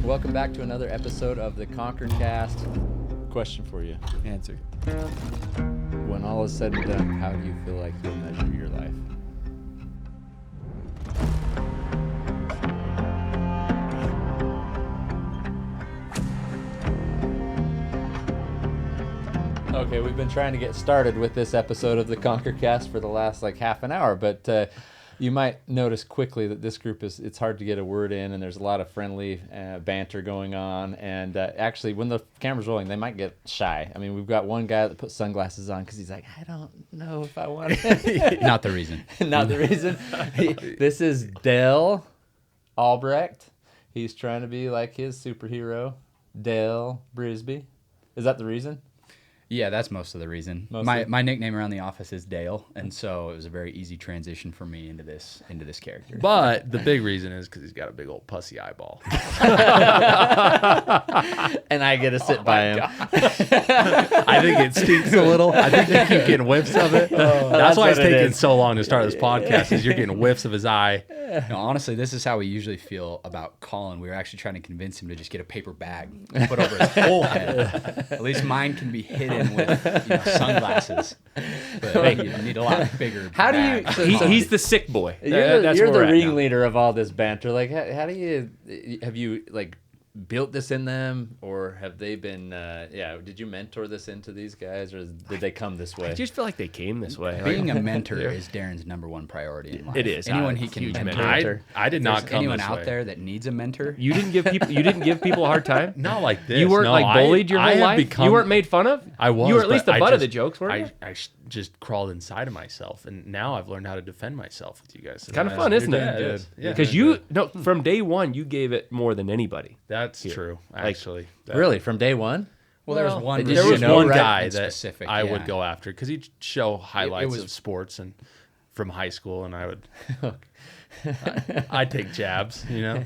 Welcome back to another episode of the Cast. Question for you. Answer. When all is said and done, how do you feel like you'll measure your life? Okay, we've been trying to get started with this episode of the Cast for the last half an hour, but you might notice quickly that this group it's hard to get a word in, and there's a lot of friendly banter going on. And actually, when the camera's rolling, they might get shy. I mean, we've got one guy that puts sunglasses on because he's like, I don't know if I want to. Not the reason. Not the reason. This is Dale Albrecht. He's trying to be like his superhero, Dale Brisby. Is that the reason? Yeah, that's most of the reason. My nickname around the office is Dale, and so it was a very easy transition for me into this character. But the big reason is because he's got a big old pussy eyeball. And I get to sit by him. I think it stinks a little. I think you keep getting whiffs of it. That's why it's taking so long to start this podcast, is you're getting whiffs of his eye. No, honestly, this is how we usually feel about Colin. We were actually trying to convince him to just get a paper bag and put over his whole head. At least mine can be hidden with sunglasses. But you need a lot bigger. How bag. do you? He's the sick boy. You're That's the where we're at now. ringleader of all this banter. Like, how do you? Have you built this in them, or have they been? Did you mentor this into these guys, or did they come this way? I just feel like they came this way. Being a mentor is Darren's number one priority in life. It is. Anyone I'm he a can huge mentor. mentor. I did not come anyone this out way. there that needs a mentor. You didn't give people a hard time? Not like this. You weren't No, bullied your I whole have life? become- You weren't made fun of? I was. You were at least but the I butt of the just- jokes, weren't you? I just crawled inside of myself, and now I've learned how to defend myself with you guys. Kind of fun, isn't Yeah, it? it is. Yeah. Because from day one, you gave it more than anybody. That's true, actually. Really, from day one? Well, there was one. Did There you was know, one right? guy In that specific, I yeah. would go after because he'd show highlights was- of sports and from high school, and I would I'd take jabs, you know.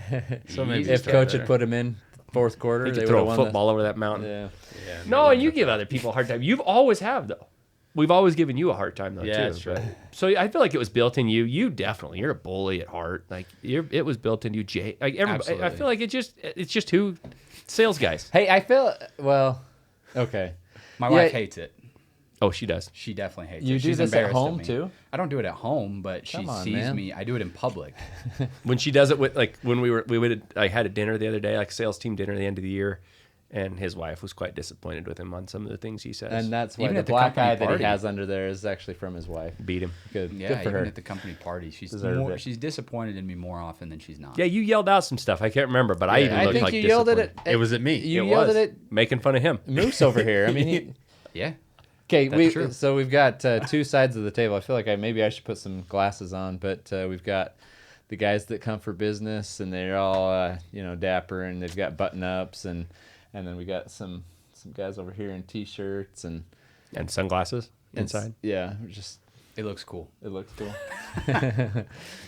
So maybe If start coach there. had put him in fourth quarter, They they could would throw have a won. football over that mountain. Yeah. Yeah, No, and you give other people a hard time. You've always have, though. We've always given you a hard time, though, Yeah, too. that's true. So I feel like it was built in you. You definitely, you're a bully at heart. It was built in you, Jay. Like everybody, I Absolutely. feel like it's just who sales guys. Hey, I feel okay. My Yeah. wife hates it. Oh, she does. She definitely hates You it. do She's this at embarrassed of home me. too? I don't do it at home, but she Come on, sees man. me. I do it in public. When she does it with when I had a dinner the other day, like sales team dinner at the end of the year, and his wife was quite disappointed with him on some of the things he says. And that's why Even the at the black company eye that party. he has under there is actually from his wife. beat him. Good, Yeah, good for even her. at the company party, she's Deserved it. she's disappointed in me more often than she's not. Yeah, you yelled out some stuff. I can't remember, but I even I looked think like you yelled at disappointed. it. It was at me. You It yelled was. at it. Making fun of him. Moose over here. I mean, Yeah. okay. true. So we've got two sides of the table. I feel like maybe I should put some glasses on, but we've got the guys that come for business, and they're all dapper, and they've got button ups, and then we got some guys over here in t-shirts and sunglasses inside. Yeah, just It looks cool. it looks cool.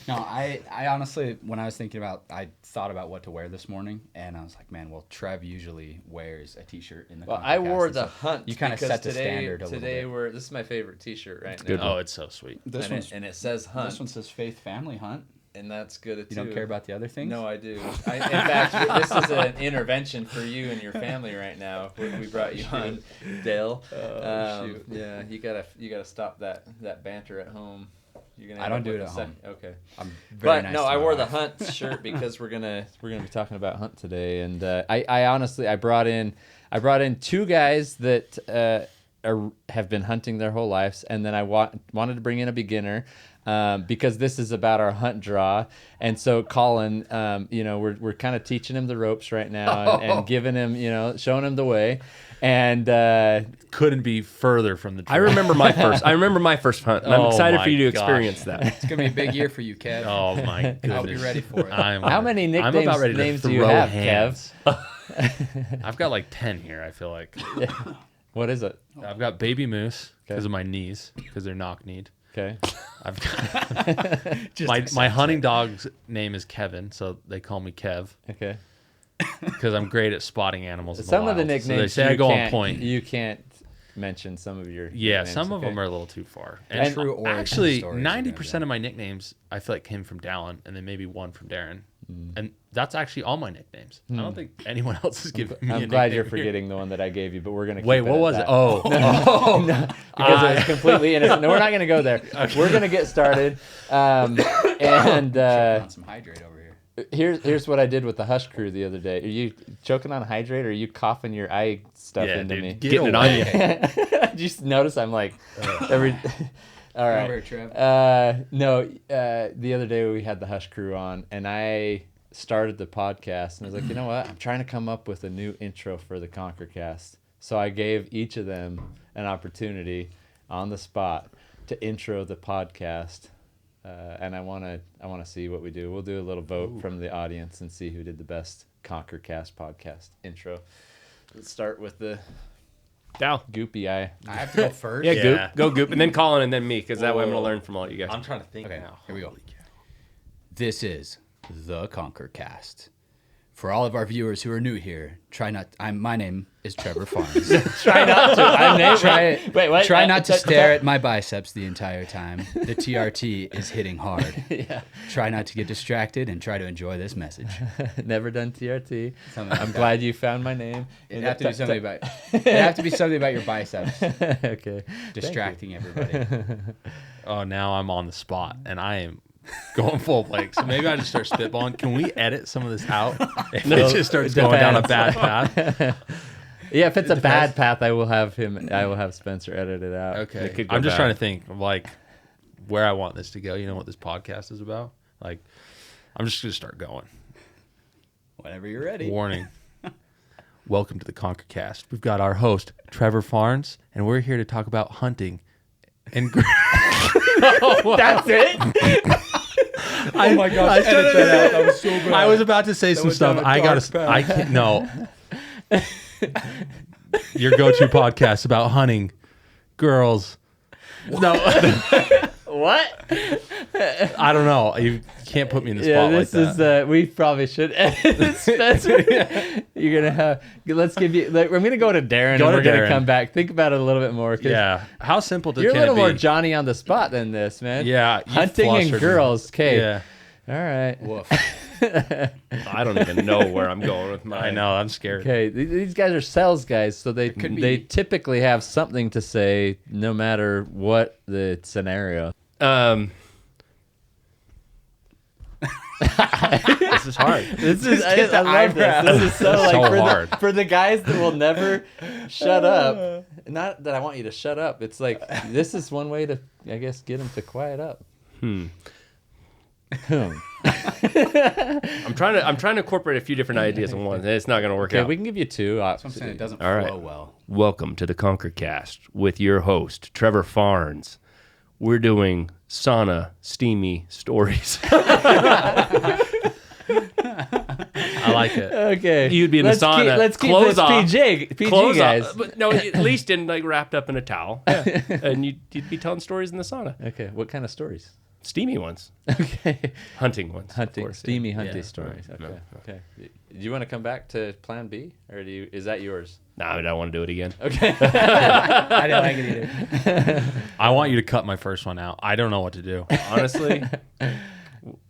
No, I honestly, when I thought about what to wear this morning, and I was like, man, well, Trev usually wears a t-shirt in the Well, Conquer I Cast, wore and the so hunt. You kind of because set the standard a little Today bit. this is my favorite t-shirt right good now. Oh, it's so sweet. This one's And it says hunt, this one says Faith Family Hunt. and that's good too. You don't care about the other things? No, I do. In fact, this is an intervention for you and your family right now. We brought you on, Dale. shoot. Yeah, you gotta stop that banter at home. You're gonna I end don't up do with it at home. Okay. I'm very But nice no, to I my wore the wife. hunt shirt because we're gonna be talking about hunt today, and I honestly brought in two guys that have been hunting their whole lives, and then I wanted to bring in a beginner. Because this is about our hunt draw, and so Colin, we're kind of teaching him the ropes right now, and giving him, showing him the way, and Couldn't be further from the truth. I remember my first hunt, and I'm Oh excited my for you to gosh. experience that. It's gonna be a big year for you, Kev. Oh my goodness. I'll be ready for it. how many I'm nicknames about ready to names do you throw have, hands. Kev? I've got like 10 here, I feel like. What is it? I've got Baby Moose because Okay. of my knees, because they're knock-kneed. Okay. I've got my hunting dog's name is Kevin, so they call me Kev Okay. because I'm great at spotting animals. In Some the of the wild. So they nicknames say I you go on can't- point. You can't mention some of your Yeah, nicknames, some of okay? them are a little too far. And And true origin actually, stories are gonna 90% of my nicknames I feel like came from Dallin, and then maybe one from Darren. And that's actually all my nicknames. I don't think anyone else is giving me a I'm glad nickname you're here. forgetting the one that I gave you, but we're gonna Wait, keep what at was it? that. Oh, Because it was completely innocent. No, we're not gonna go there. We're gonna get started. And On some hydrate over here. here's what I did with the Hush crew the other day. Are you choking on hydrate, or are you coughing your eye stuff yeah, into dude, me? Getting it on you. Did you notice I'm like every. All right. Over here, Trev. The other day we had the Hush crew on, and I started the podcast, and I was like, you know what? I'm trying to come up with a new intro for the ConquerCast. So I gave each of them an opportunity on the spot to intro the podcast, and I want to see what we do. We'll do a little vote from the audience and see who did the best ConquerCast podcast intro. Let's start with the Dow. goopy eye. I have to go first. Yeah, Yeah. Goop. Go Goop. And then Colin and then me, because that way I'm going to learn from all you guys. I'm trying to think Okay, now. here we go. This is the ConquerCast. For all of our viewers who are new here, my name is Trevor Farnes. Try not to. I'm named. Wait, what? Try not to stare at my biceps the entire time. The TRT is hitting hard. Yeah. Try not to get distracted and try to enjoy this message. Never done TRT. Something like I'm that. glad you found my name. It'd have to be something about. It'd have to be something about your biceps Okay. distracting everybody. Oh, now I'm on the spot, and I am going full blank. So maybe I just start spitballing. Can we edit some of this out if it just starts going down a bad path? Yeah, if it's a bad path, I will have Spencer edit it out. Okay. It could go I'm just bad. trying to think of like where I want this to go. You know what this podcast is about? Like, I'm just going to start going. Whenever you're ready. Warning. Welcome to the ConquerCast. We've got our host, Trevor Farnes, and we're here to talk about hunting and That's it. oh my gosh! Edit that out. That was so bad. I was about to say some went down stuff. a I dark gotta. path. I can't. No. Your go-to podcast about hunting, girls. No, What? I don't know. You can't put me in the Yeah, spot like this that. is. We probably should edit Spencer. You're gonna have. Let's give you. Like, I'm gonna go to Darren, Go and to we're gonna Darren. come back. Think about it a little bit more. 'Cause Yeah. How simple You're a can little it more be? Johnny on the spot than this, man. Yeah. you Hunting and flustered me. girls. Okay. Yeah. All right. Woof. I don't even know where I'm going with mine. I know. I'm scared. Okay, these guys are sales guys, so they could be- they typically have something to say no matter what the scenario. This is hard. This is get the I love this. eyebrows. This is so like So for hard. for the guys that will never shut up. Not that I want you to shut up. It's like this is one way to, I guess, get them to quiet up. I'm trying to incorporate a few different ideas in one. It's not going to work Okay, out. we can give you two. I'm saying it doesn't All right. flow well. Welcome to the ConquerCast with your host, Trevor Farnes. We're doing sauna, steamy stories. I like it. Okay, You'd be in the sauna, let's keep clothes this off, PG Clothes guys. off, but no, at least in like wrapped up in a towel, and you'd be telling stories in the sauna, Okay, what kind of stories? steamy ones, Okay, hunting ones, of hunting, course, steamy yeah. hunting Yeah. stories. Okay, No. okay. Do you want to come back to Plan B, or is that yours? Nah, I don't want to do it again. Okay. I didn't like it either. I want you to cut my first one out. I don't know what to do. Honestly,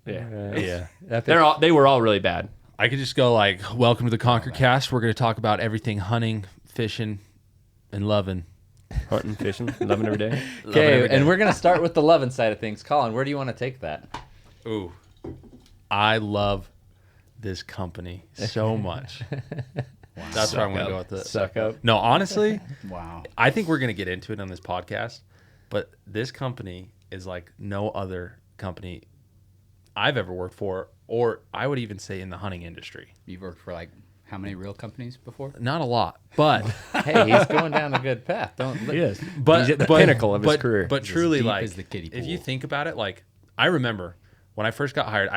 yeah, Yeah. they were all really bad. I could just go like, welcome to the ConquerCast. We're going to talk about everything hunting, fishing, and loving. Hunting, fishing, loving every day. Okay, and we're gonna start with the loving side of things. Colin, where do you want to take that? Ooh. I love this company so much. That's where I'm going to go with this. Suck up. No, honestly, Wow. I think we're going to get into it on this podcast, but this company is like no other company I've ever worked for, or I would even say in the hunting industry. You've worked for like how many real companies before? Not a lot, but Hey, he's going down a good path. Don't. Yes, but he's at the pinnacle of his but- career. But truly, deep like, as the kiddie if you pool. think about it, like, I remember when I first got hired.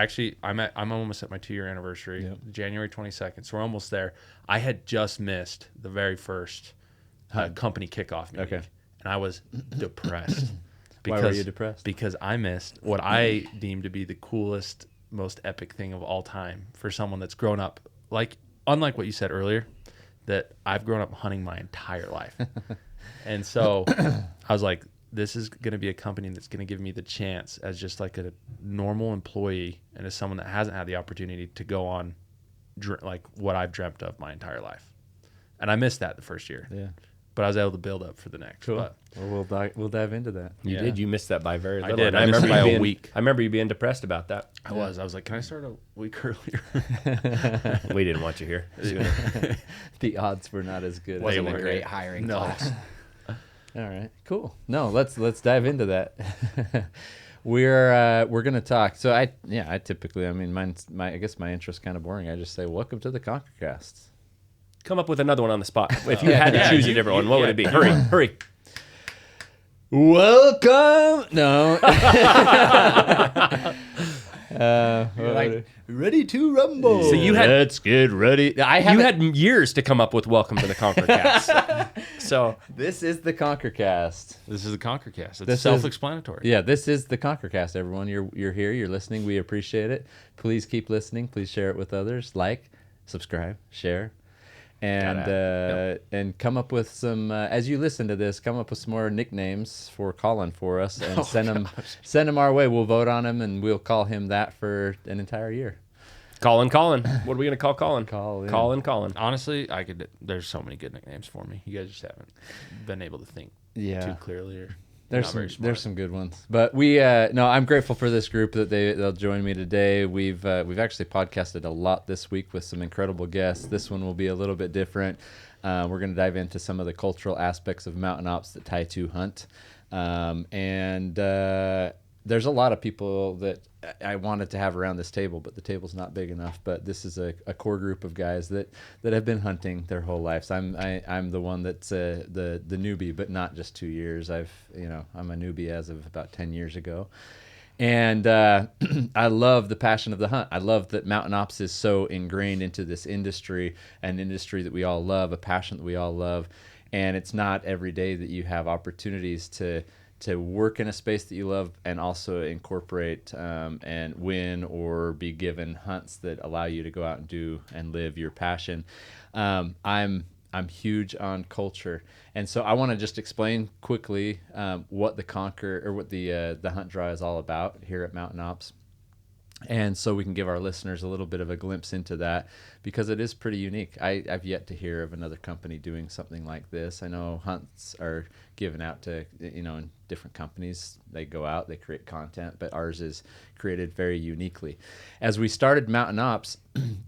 I'm almost at my 2-year anniversary, January 22nd. So we're almost there. I had just missed the very first company kickoff meeting, Okay. and I was depressed. Why were you depressed? Because I missed what I deemed to be the coolest, most epic thing of all time for someone that's grown up, like, unlike what you said earlier, that I've grown up hunting my entire life. And so I was like, this is going to be a company that's going to give me the chance as just like a normal employee and as someone that hasn't had the opportunity to go on like what I've dreamt of my entire life. And I missed that the first year. Yeah. But I was able to build up for the next. Cool. But, Well, we'll dive into that. You Yeah. did. You missed that by very little. did. And I missed it by a week. I remember you being depressed about that. I was like, can I start a week earlier? We didn't want you here. The odds were not as good. Wasn't They a were. great hiring No. class. All right, cool. No, let's dive into that. We're gonna talk. So I typically, I mean, I guess my intro's kind of boring. I just say welcome to the ConquerCast. Come up with another one on the spot. If you had to choose a different one, what would it be? Hurry. Welcome. No. You're like, ready to rumble. So you had Let's get ready. you had years to come up with "Welcome to the ConquerCast." So This is the ConquerCast. This is the ConquerCast. It's This is- self-explanatory. Yeah, this is the ConquerCast. Everyone, you're here. You're listening. We appreciate it. Please keep listening. Please share it with others. Like, subscribe, share, and come up with some. As you listen to this, come up with some more nicknames for Colin for us, and send them our way. We'll vote on him, and we'll call him that for an entire year. Colin. What are we gonna call Colin? Colin. Honestly, there's so many good nicknames for me. You guys just haven't been able to think too clearly or There's some good ones, but I'm grateful for this group that they'll join me today. We've actually podcasted a lot this week with some incredible guests. This one will be a little bit different. We're going to dive into some of the cultural aspects of mountain ops that tie to hunt, and there's a lot of people that I wanted to have around this table, but the table's not big enough. But this is a core group of guys that have been hunting their whole lives. I'm the one that's the newbie, but not just 2 years. I'm a newbie as of about 10 years ago. And I love the passion of the hunt. I love that mountain ops is so ingrained into this industry, an industry that we all love, a passion that we all love. And it's not every day that you have opportunities to work in a space that you love and also incorporate and win or be given hunts that allow you to go out and do and live your passion. I'm huge on culture, and so I want to just explain quickly what the hunt draw is all about here at Mountain Ops. And so we can give our listeners a little bit of a glimpse into that, because it is pretty unique. I've yet to hear of another company doing something like this. I know hunts are given out to, in different companies. They go out, they create content, but ours is created very uniquely. As we started Mountain Ops,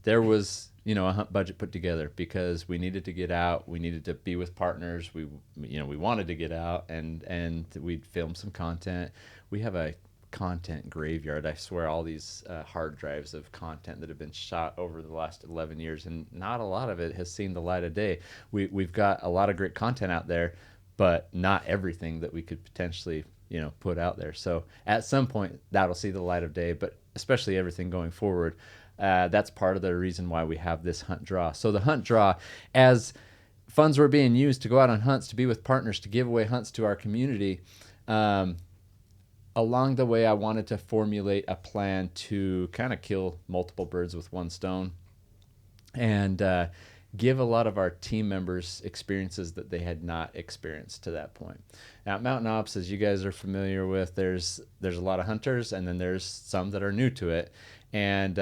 there was, a hunt budget put together because we needed to get out. We needed to be with partners. We wanted to get out and we'd film some content. We have a content graveyard. I swear, all these hard drives of content that have been shot over the last 11 years, and not a lot of it has seen the light of day. We've got a lot of great content out there, but not everything that we could potentially put out there. So at some point that'll see the light of day, but especially everything going forward, that's part of the reason why we have this hunt draw. So the hunt draw, as funds were being used to go out on hunts, to be with partners, to give away hunts to our community, along the way, I wanted to formulate a plan to kind of kill multiple birds with one stone and give a lot of our team members experiences that they had not experienced to that point. Now, at Mountain Ops, as you guys are familiar with, there's a lot of hunters, and then there's some that are new to it, and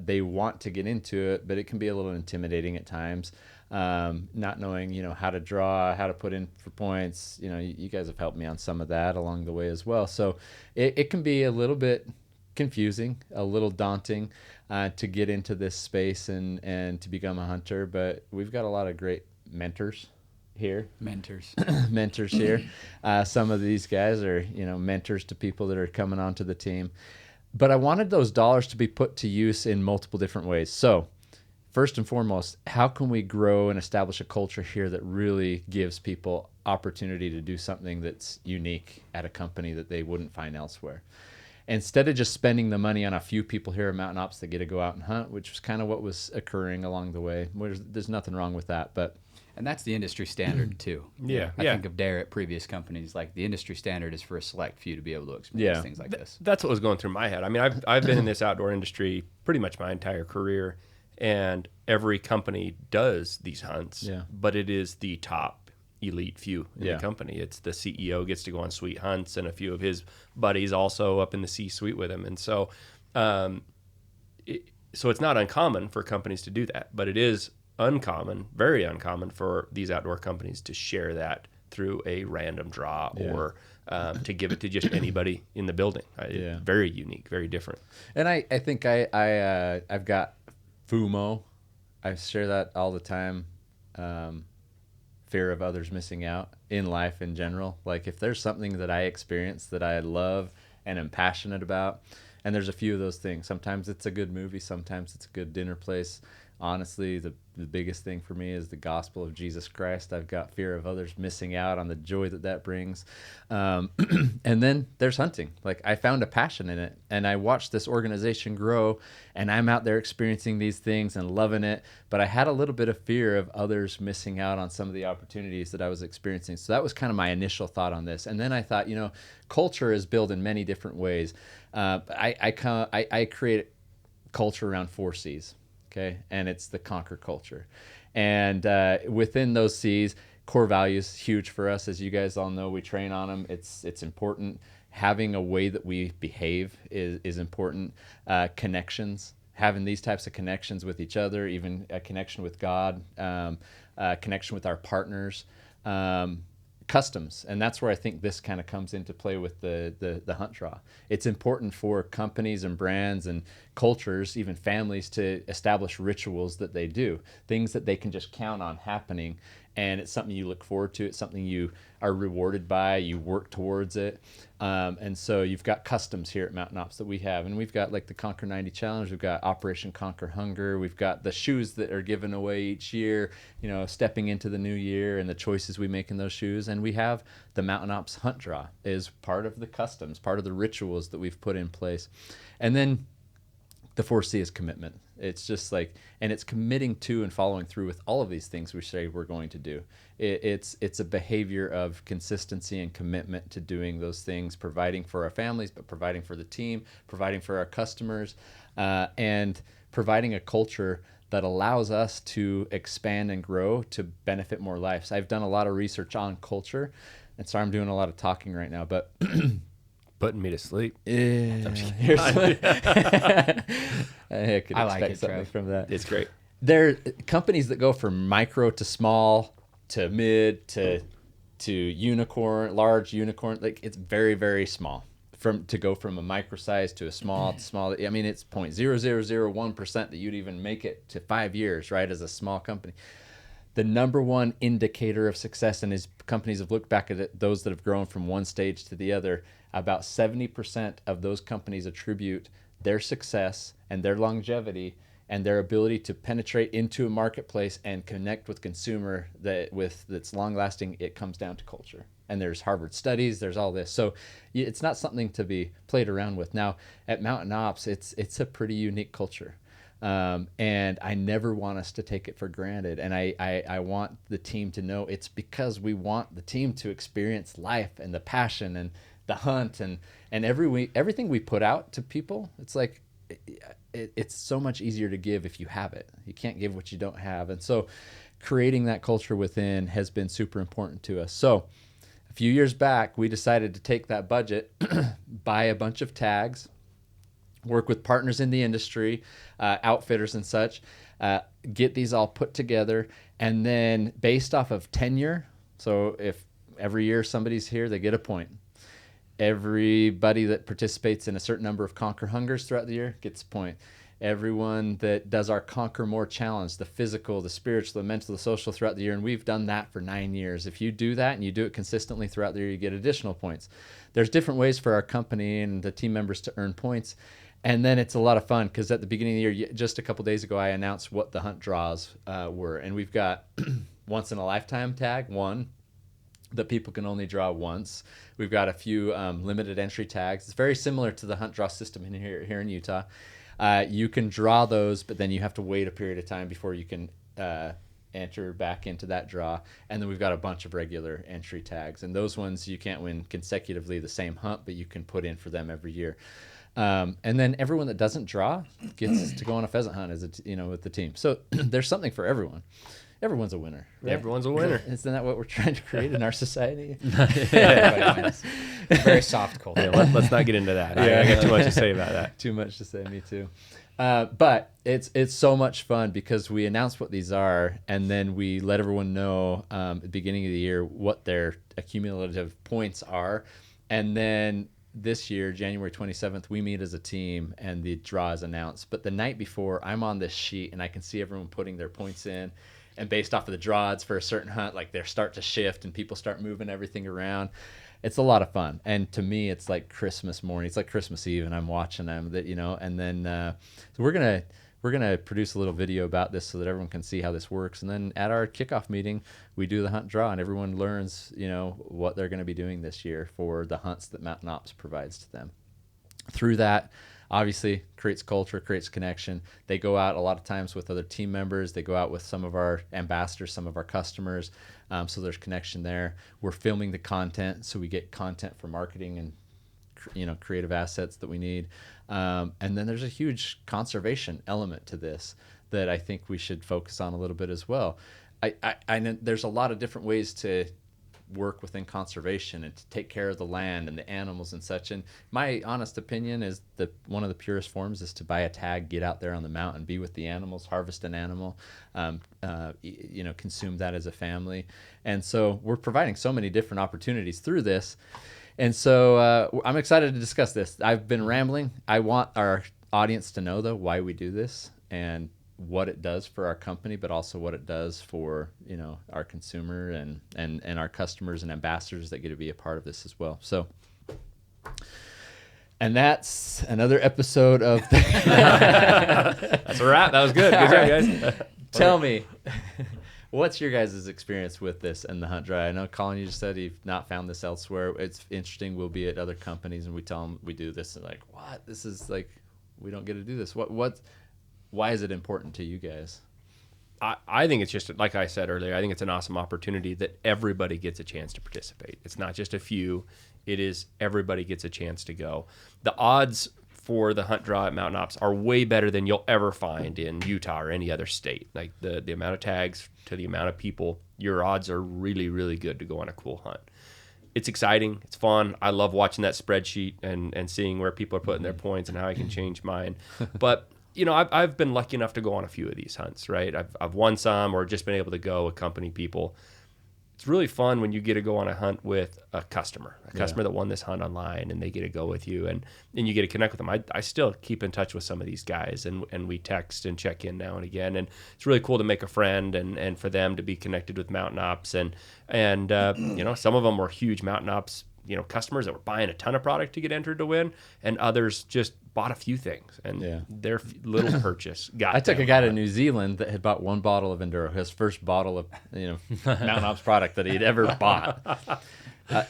they want to get into it, but it can be a little intimidating at times. Not knowing, how to draw, how to put in for points. You guys have helped me on some of that along the way as well. So it can be a little bit confusing, a little daunting to get into this space and to become a hunter. But we've got a lot of great mentors here. Mentors here. Some of these guys are, mentors to people that are coming onto the team. But I wanted those dollars to be put to use in multiple different ways. So first and foremost, how can we grow and establish a culture here that really gives people opportunity to do something that's unique at a company that they wouldn't find elsewhere? Instead of just spending the money on a few people here at Mountain Ops that get to go out and hunt, which was kind of what was occurring along the way. There's nothing wrong with that, but... And that's the industry standard too. Yeah. I think of Dare at previous companies, like the industry standard is for a select few to be able to experience things like this. That's what was going through my head. I mean, I've been in this outdoor industry pretty much my entire career, and every company does these hunts, but it is the top elite few in Yeah. the company. It's the CEO gets to go on sweet hunts, and a few of his buddies also up in the C-suite with him. And so, so it's not uncommon for companies to do that, but it is uncommon, very uncommon for these outdoor companies to share that through a random draw or to give it to just anybody in the building. Very unique, very different. And I think I've got FOMO. I share that all the time. Fear of others missing out in life in general. Like if there's something that I experience that I love and am passionate about, and there's a few of those things. Sometimes it's a good movie. Sometimes it's a good dinner place. Honestly, the biggest thing for me is the gospel of Jesus Christ. I've got fear of others missing out on the joy that brings. And then there's hunting. Like I found a passion in it, and I watched this organization grow, and I'm out there experiencing these things and loving it. But I had a little bit of fear of others missing out on some of the opportunities that I was experiencing. So that was kind of my initial thought on this. And then I thought, culture is built in many different ways. I create culture around 4 C's. Okay, and it's the conquer culture, and within those C's, core values huge for us, as you guys all know. We train on them. It's important. Having a way that we behave is important. Connections, having these types of connections with each other, even a connection with God, connection with our partners. Customs, and that's where I think this kind of comes into play with the hunt draw. It's important for companies and brands and cultures, even families, to establish rituals that they do, things that they can just count on happening, and it's something you look forward to. It's something you are rewarded by. You work towards it, and so you've got customs here at Mountain Ops that we have, and we've got like the Conquer 90 Challenge. We've got Operation Conquer Hunger. We've got the shoes that are given away each year, stepping into the new year and the choices we make in those shoes. And we have the Mountain Ops Hunt Draw is part of the customs, part of the rituals that we've put in place. And then the 4C is commitment. It's just like, and it's committing to and following through with all of these things we say we're going to do. It's a behavior of consistency and commitment to doing those things, providing for our families, but providing for the team, providing for our customers, and providing a culture that allows us to expand and grow to benefit more lives. I've done a lot of research on culture, and sorry I'm doing a lot of talking right now, but putting me to sleep. I could I like expect it, something Trev. from that. It's great. There are companies that go from micro to small to mid to unicorn, large unicorn. Like it's very, very small. To go from a micro size to a small to small. I mean, it's 0.0001% that you'd even make it to 5 years, right, as a small company. The number one indicator of success, and as companies have looked back at it, those that have grown from one stage to the other, about 70% of those companies attribute their success and their longevity and their ability to penetrate into a marketplace and connect with consumer that's long lasting. It comes down to culture. And there's Harvard studies, there's all this. So it's not something to be played around with. Now at Mountain Ops, it's a pretty unique culture. And I never want us to take it for granted. And I want the team to know it's because we want the team to experience life and the passion and the hunt and everything we put out to people. It's like, it's so much easier to give if you have it. You can't give what you don't have. And so creating that culture within has been super important to us. So a few years back, we decided to take that budget, buy a bunch of tags, work with partners in the industry, outfitters and such, get these all put together, and then based off of tenure, so if every year somebody's here, they get a point. Everybody that participates in a certain number of Conquer Hungers throughout the year gets a point. Everyone that does our Conquer More challenge, the physical, the spiritual, the mental, the social throughout the year, and we've done that for 9 years. If you do that and you do it consistently throughout the year, you get additional points. There's different ways for our company and the team members to earn points. And then it's a lot of fun because at the beginning of the year, just a couple days ago, I announced what the hunt draws were. And we've got once in a lifetime tag, one that people can only draw once. We've got a few limited entry tags. It's very similar to the hunt draw system here in Utah. You can draw those, but then you have to wait a period of time before you can enter back into that draw. And then we've got a bunch of regular entry tags. And those ones you can't win consecutively the same hunt, but you can put in for them every year. And then everyone that doesn't draw gets to go on a pheasant hunt with the team. So there's something for everyone. everyone's a winner. Right? Everyone's a winner. Isn't that what we're trying to create in our society? Everybody wins. Very soft culture. Yeah, let's not get into that. I got too much to say about that. Too much to say. Me too. But it's so much fun because we announce what these are, and then we let everyone know at the beginning of the year what their accumulative points are, and then this year, January 27th, we meet as a team and the draw is announced. But the night before, I'm on this sheet and I can see everyone putting their points in. And based off of the draw odds for a certain hunt, like they start to shift and people start moving everything around. It's a lot of fun. And to me, it's like Christmas morning. It's like Christmas Eve and I'm watching them, and then so we're going to produce a little video about this so that everyone can see how this works. And then at our kickoff meeting, we do the hunt draw and everyone learns, what they're going to be doing this year for the hunts that Mountain Ops provides to them. Through that, obviously creates culture, creates connection. They go out a lot of times with other team members. They go out with some of our ambassadors, some of our customers. So there's connection there. We're filming the content, so we get content for marketing and creative assets that we need. And then there's a huge conservation element to this that I think we should focus on a little bit as well. I know there's a lot of different ways to work within conservation and to take care of the land and the animals and such. And my honest opinion is that one of the purest forms is to buy a tag, get out there on the mountain, be with the animals, harvest an animal, consume that as a family. And so we're providing so many different opportunities through this. And so I'm excited to discuss this. I've been rambling. I want our audience to know, though, why we do this and what it does for our company, but also what it does for our consumer and our customers and ambassadors that get to be a part of this as well. So, and that's another episode of. That's a wrap. That was good. Good job, guys. Tell me, what's your guys' experience with this and the hunt dry? I know, Colin, you just said you've not found this elsewhere. It's interesting. We'll be at other companies and we tell them we do this and like, what? This is like, we don't get to do this. Why is it important to you guys? I think it's just, like I said earlier, I think it's an awesome opportunity that everybody gets a chance to participate. It's not just a few. It is everybody gets a chance to go. The odds for the hunt draw at Mountain Ops are way better than you'll ever find in Utah or any other state. Like the amount of tags to the amount of people, your odds are really, really good to go on a cool hunt. It's exciting. It's fun. I love watching that spreadsheet and seeing where people are putting their points and how I can change mine. But I've been lucky enough to go on a few of these hunts, right? I've won some or just been able to go accompany people. It's really fun when you get to go on a hunt with a customer that won this hunt online and they get to go with you and you get to connect with them. I still keep in touch with some of these guys and we text and check in now and again. And it's really cool to make a friend and for them to be connected with Mountain Ops. And some of them were huge Mountain Ops, customers that were buying a ton of product to get entered to win, and others just bought a few things and their little purchase got. I took a guy to New Zealand that had bought one bottle of Enduro, his first bottle of Mountain Ops product that he'd ever bought.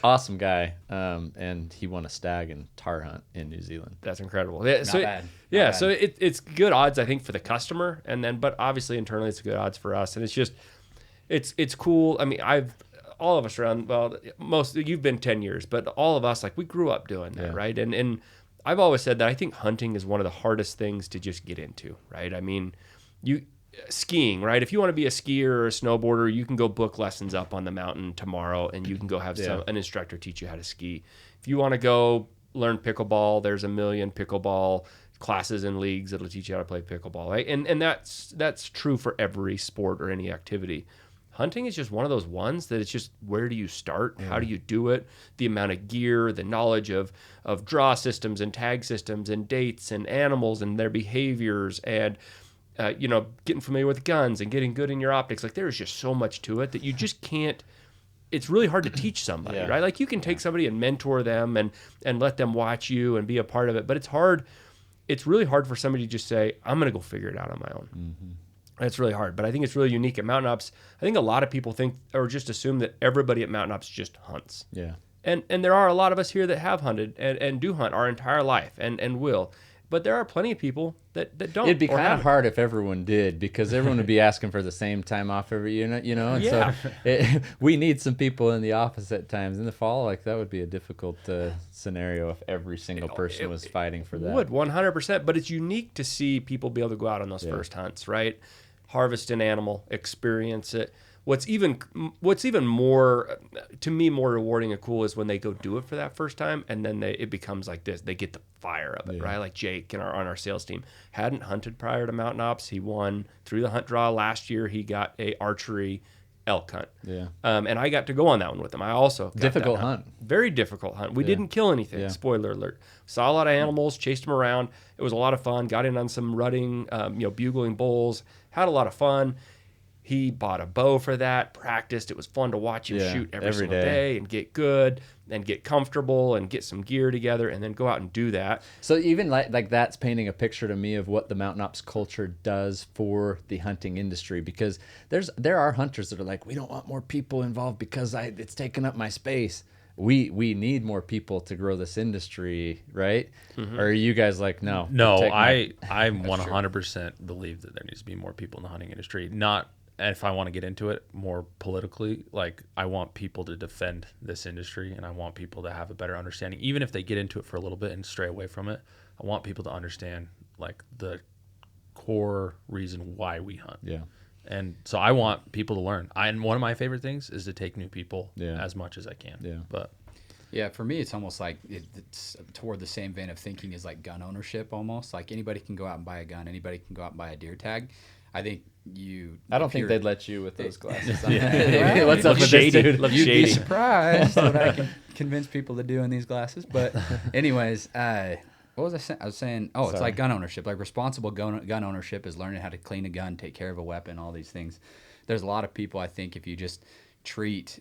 Awesome guy, and he won a stag and tar hunt in New Zealand. That's incredible. Yeah, Not bad. So it's good odds, I think, for the customer, but obviously internally it's good odds for us, and it's just it's cool. I mean, all of us around, you've been 10 years, but all of us, like, we grew up doing that, right? And I've always said that I think hunting is one of the hardest things to just get into, right? I mean, skiing, right? If you want to be a skier or a snowboarder, you can go book lessons up on the mountain tomorrow and you can go have an instructor teach you how to ski. If you want to go learn pickleball, there's a million pickleball classes and leagues that'll teach you how to play pickleball, right? And that's true for every sport or any activity. Hunting is just one of those ones that it's just, where do you start? How do you do it? The amount of gear, the knowledge of draw systems and tag systems and dates and animals and their behaviors and, getting familiar with guns and getting good in your optics. Like, there's just so much to it that you just can't, it's really hard to teach somebody, right? Like, you can take somebody and mentor them and let them watch you and be a part of it. But it's hard. It's really hard for somebody to just say, I'm going to go figure it out on my own. Mm-hmm. It's really hard, but I think it's really unique at Mountain Ops. I think a lot of people think or just assume that everybody at Mountain Ops just hunts. Yeah. And there are a lot of us here that have hunted and do hunt our entire life and will. But there are plenty of people that don't. It'd be kind of hard if everyone did, because everyone would be asking for the same time off every year, And so we need some people in the office at times. In the fall, like, that would be a difficult scenario if every single person was fighting for that. Would 100%. But it's unique to see people be able to go out on those first hunts, right? harvest an animal, experience it. What's even more, to me, more rewarding and cool is when they go do it for that first time, and then it becomes like this. They get the fire of it, right? Like Jake on our sales team hadn't hunted prior to Mountain Ops. He won through the hunt draw last year. He got a archery elk hunt. Yeah. And I got to go on that one with him. I also got Difficult that hunt. Very difficult hunt. We didn't kill anything. Yeah. Spoiler alert. Saw a lot of animals, chased them around. It was a lot of fun. Got in on some rutting, bugling bulls. Had a lot of fun. He bought a bow for that, practiced. It was fun to watch him shoot every single day and get good and get comfortable and get some gear together and then go out and do that. So even like that's painting a picture to me of what the Mountain Ops culture does for the hunting industry, because there are hunters that are like, we don't want more people involved because it's taking up my space. We need more people to grow this industry, right? Mm-hmm. Or are you guys like, no? No, I 100% believe that there needs to be more people in the hunting industry. Not if I want to get into it more politically, like I want people to defend this industry and I want people to have a better understanding. Even if they get into it for a little bit and stray away from it, I want people to understand like the core reason why we hunt. Yeah. And so I want people to learn. And one of my favorite things is to take new people as much as I can. Yeah. But yeah, for me, it's almost like it's toward the same vein of thinking as like gun ownership almost. Like anybody can go out and buy a gun. Anybody can go out and buy a deer tag. I think I don't think they'd let you with those glasses. Yeah. What's up with this dude? You'd be surprised what I can convince people to do in these glasses. But anyways, what was I saying? I was saying, it's like gun ownership. Like responsible gun ownership is learning how to clean a gun, take care of a weapon, all these things. There's a lot of people, I think, if you just treat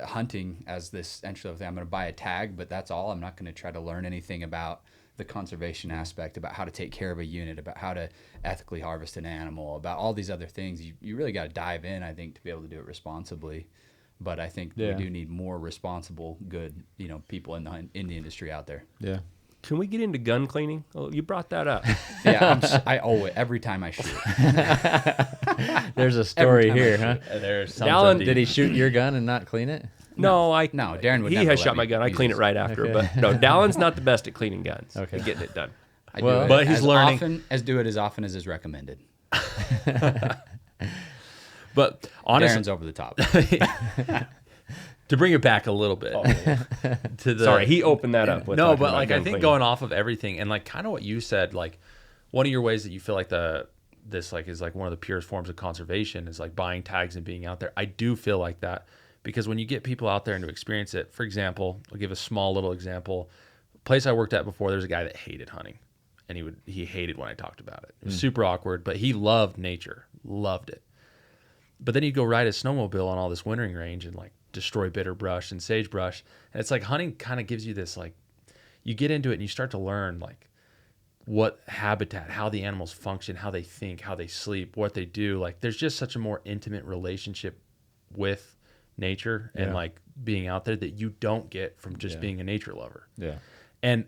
hunting as this entry level thing, I'm going to buy a tag, but that's all. I'm not going to try to learn anything about the conservation aspect, about how to take care of a unit, about how to ethically harvest an animal, about all these other things. You really got to dive in, I think, to be able to do it responsibly. But I think we do need more responsible, good, people in the industry out there. Yeah. Can we get into gun cleaning? Oh, you brought that up. Yeah, I owe it every time I shoot. There's a story here, huh? There's Dallin, something. Did he shoot your gun and not clean it? No, Darren would he never has let shot me my gun. I use clean his. it right after. But no, Dallin's not the best at cleaning guns. Okay. And getting it done. I do it but he's learning. Do it as often as is recommended. But honestly, Darren's over the top. to bring it back a little bit to the Sorry, he opened that up. With no, talking but about like gun I think cleaning. going off of everything and like kind of what you said, like one of your ways that you feel like this like is like one of the purest forms of conservation is like buying tags and being out there. I do feel like that because when you get people out there and to experience it, for example, I'll give a small little example. Place I worked at before, there's a guy that hated hunting, and he hated when I talked about it. It was super awkward, but he loved nature, loved it. But then he'd go ride a snowmobile on all this wintering range and like destroy bitter brush and sagebrush. And it's like hunting kind of gives you this, like, you get into it and you start to learn like what habitat, how the animals function, how they think, how they sleep, what they do. Like there's just such a more intimate relationship with nature and like being out there that you don't get from just being a nature lover. Yeah. And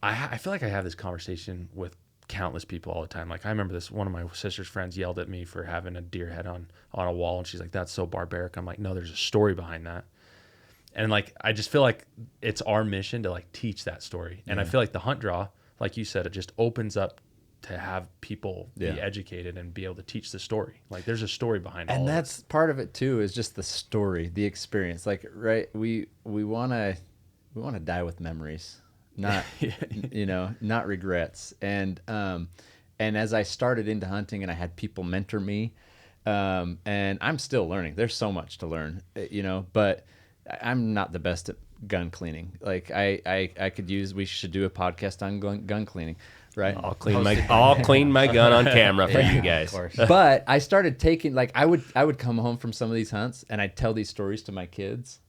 I feel like I have this conversation with countless people all the time. Like I remember one of my sister's friends yelled at me for having a deer head on a wall, and she's like, that's so barbaric. I'm like, no, there's a story behind that. And like I just feel like it's our mission to like teach that story. And I feel like the hunt draw, like you said, it just opens up to have people be educated and be able to teach the story. Like there's a story behind all And of that's it. part of it too, is just the story, the experience. Like, right, we want to die with memories, not not regrets. And as I started into hunting and I had people mentor me, and I'm still learning. There's so much to learn, but I'm not the best at gun cleaning. Like we should do a podcast on gun cleaning. Right. I'll clean my gun on camera for you guys. But I started taking, like, I would come home from some of these hunts and I'd tell these stories to my kids,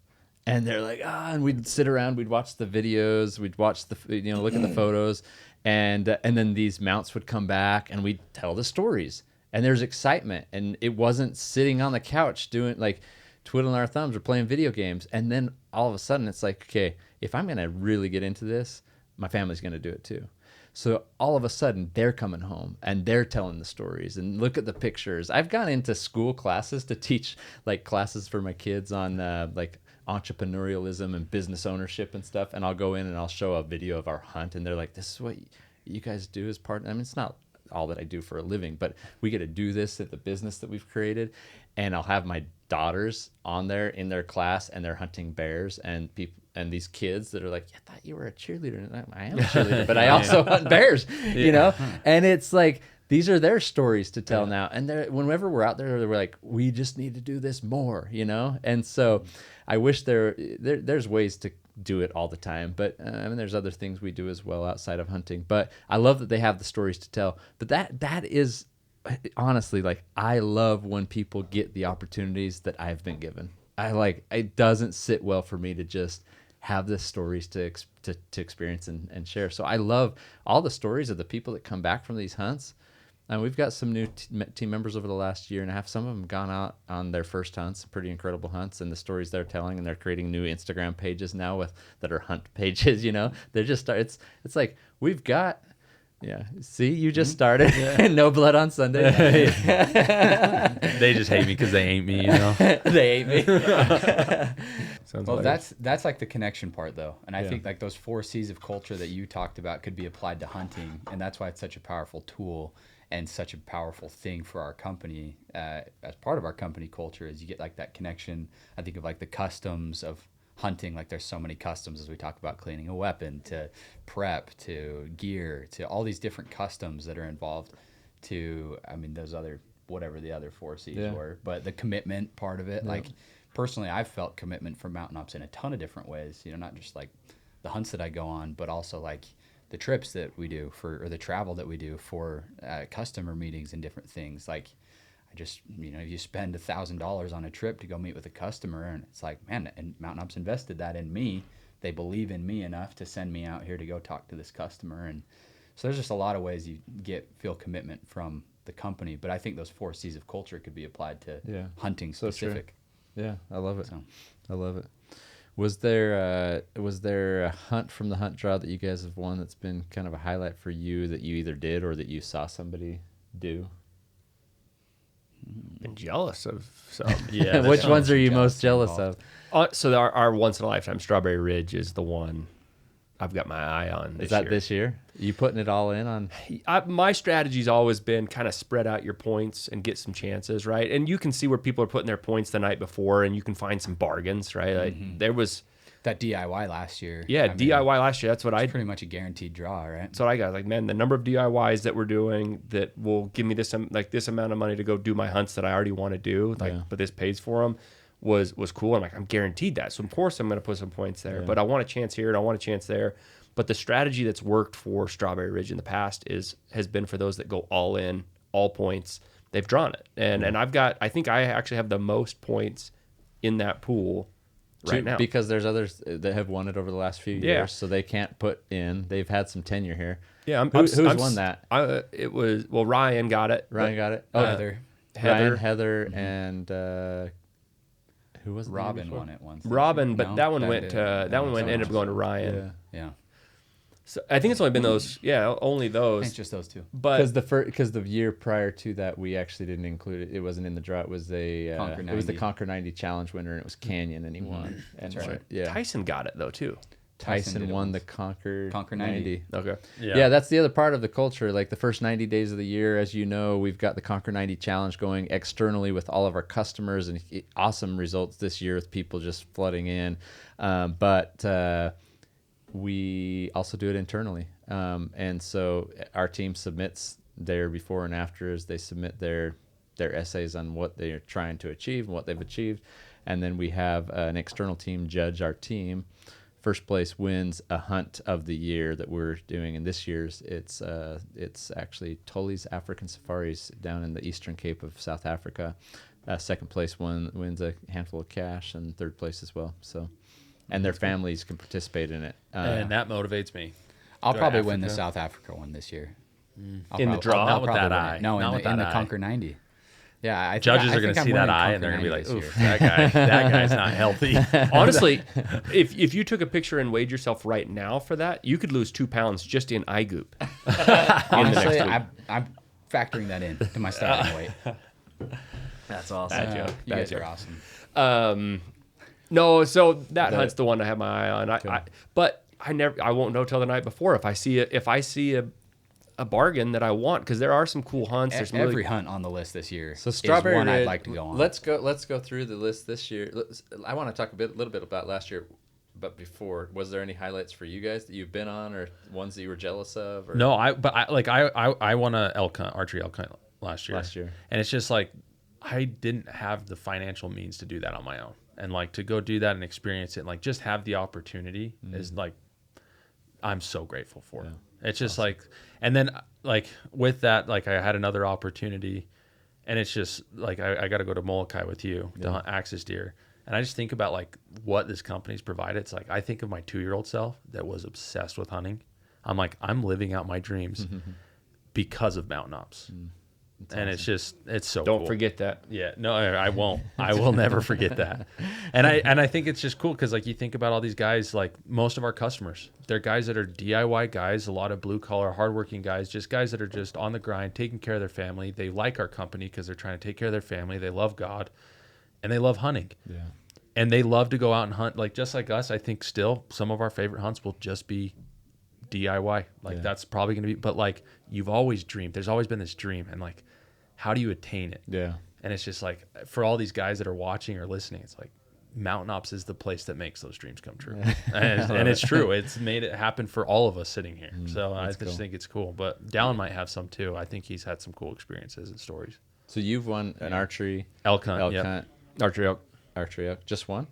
and they're like, and we'd sit around, we'd watch the videos, we'd watch look at the photos, and then these mounts would come back and we'd tell the stories, and there's excitement, and it wasn't sitting on the couch doing like twiddling our thumbs or playing video games. And then all of a sudden it's like, okay, if I'm going to really get into this, my family's going to do it too. So all of a sudden they're coming home and they're telling the stories, and look at the pictures. I've gone into school classes to teach like classes for my kids on like entrepreneurialism and business ownership and stuff. And I'll go in and I'll show a video of our hunt, and they're like, this is what you guys do as part. I mean, it's not all that I do for a living, but we get to do this at the business that we've created. And I'll have my daughters on there in their class, and they're hunting bears, and people and these kids that are like, I thought you were a cheerleader. And I am a cheerleader, but I also hunt bears, you know? And it's like, these are their stories to tell now. And whenever we're out there, we're like, we just need to do this more, you know? And so I wish there's ways to do it all the time, but I mean, there's other things we do as well outside of hunting. But I love that they have the stories to tell. But that is honestly, like, I love when people get the opportunities that I've been given. It doesn't sit well for me to just have the stories to experience and share. So I love all the stories of the people that come back from these hunts. And we've got some new team members over the last year and a half. Some of them gone out on their first hunts, pretty incredible hunts, and the stories they're telling, and they're creating new Instagram pages now that are hunt pages. You know, they're just it's like we've got. Yeah. See, you just started. No blood on Sunday. They just hate me because they ain't me, you know. They hate me. Well, that's like the connection part, though. And I think like those 4 C's of culture that you talked about could be applied to hunting. And that's why it's such a powerful tool and such a powerful thing for our company as part of our company culture is you get like that connection. I think of like the customs of hunting, like there's so many customs as we talk about cleaning a weapon to prep to gear to all these different customs that are involved to, I mean, those other, whatever the other 4 C's were, but the commitment part of it, like personally, I've felt commitment from Mountain Ops in a ton of different ways, you know, not just like the hunts that I go on, but also like the trips that we do or the travel that we do for customer meetings and different things. Like I just, you know, you spend $1,000 on a trip to go meet with a customer, and it's like, man, and Mountain Ops invested that in me. They believe in me enough to send me out here to go talk to this customer. And so there's just a lot of ways you feel commitment from the company. But I think those 4 C's of culture could be applied to hunting specific. So yeah, I love it. I love it. Was there a hunt from the hunt draw that you guys have won that's been kind of a highlight for you that you either did or that you saw somebody do? Been jealous of some. Yeah. Which ones are you most jealous of? So our once in a lifetime Strawberry Ridge is the one I've got my eye on. Is that this year? You putting it all in on? My strategy's always been kind of spread out your points and get some chances, right? And you can see where people are putting their points the night before, and you can find some bargains, right? Like there was that DIY last year. Yeah, DIY last year. That's what I pretty much a guaranteed draw, right? That's what I got. Like, man, the number of DIYs that we're doing that will give me this amount of money to go do my hunts that I already want to do, but this pays for them, was cool. I'm like, I'm guaranteed that. So of course I'm going to put some points there. But I want a chance here and I want a chance there. But the strategy that's worked for Strawberry Ridge in the past has been for those that go all in, all points. They've drawn it, and I think I actually have the most points in that pool. Right now. Because there's others that have won it over the last few years, so they can't put in. They've had some tenure here. Yeah, who's won that? It was Ryan got it. Ryan got it. Oh, Heather, and who was it? Robin won it once. Robin, but that one ended up going to Ryan. Yeah. So I think it's only been those. Yeah, only those. It's just those two. But because the year prior to that, we actually didn't include it. It wasn't in the draw. It was the Conquer 90 Challenge winner, and it was Canyon, and he won. And That's right. Yeah, Tyson got it though too. Tyson won the Conquer 90. Okay. Yeah, that's the other part of the culture. Like the first 90 days of the year, as you know, we've got the Conquer 90 Challenge going externally with all of our customers, and awesome results this year with people just flooding in. But we also do it internally. And so our team submits their before and afters. They submit their essays on what they're trying to achieve and what they've achieved. And then we have an external team judge our team. First place wins a hunt of the year that we're doing. And this year's, it's actually Tully's African Safaris down in the Eastern Cape of South Africa. Second place wins a handful of cash, and third place as well. So, and their families can participate in it. And that motivates me. I'll probably win the South Africa one this year. In the draw? Not with that eye. No, in the Conquer 90. Yeah, Judges are going to see that eye and they're going to be like, "Oof, that guy's not healthy." Honestly, if you took a picture and weighed yourself right now for that, you could lose 2 pounds just in eye goop. Honestly, I'm factoring that in to my starting weight. That's awesome. You guys are awesome. No, so that hunt's the one I have my eye on. But I won't know till the night before if I see a bargain that I want, because there are some cool hunts. There's Every hunt on the list this year So Strawberry is one I'd Ridge, like to go on. Let's go through the list this year. I want to talk a little bit about last year, but before, was there any highlights for you guys that you've been on, or ones that you were jealous of? Or? No, I won a elk hunt, archery elk hunt last year. And it's just like, I didn't have the financial means to do that on my own. And like to go do that and experience it and like just have the opportunity is like, I'm so grateful for it. It's just awesome. Like, and then like with that, like I had another opportunity, and it's just like, I got to go to Molokai with you to hunt axis deer. And I just think about like what this company's provided. It's like, I think of my 2-year-old self that was obsessed with hunting. I'm like, I'm living out my dreams because of Mountain Ops. That's and awesome. It's so Don't cool. forget that. Yeah, no, I won't. I will never forget that. And I think it's just cool because like you think about all these guys, like most of our customers, they're guys that are DIY guys, a lot of blue collar, hardworking guys, just guys that are just on the grind, taking care of their family. They like our company because they're trying to take care of their family. They love God, and they love hunting. Yeah. And they love to go out and hunt. Like just like us, I think still some of our favorite hunts will just be DIY. Like that's probably going to be, but like you've always dreamed. There's always been this dream, and like, how do you attain it? Yeah. And it's just like, for all these guys that are watching or listening, it's like Mountain Ops is the place that makes those dreams come true. And it's true. It's made it happen for all of us sitting here. So I just think it's cool. But Dallin might have some too. I think he's had some cool experiences and stories. So you've won an archery elk hunt. Archery elk. Just one?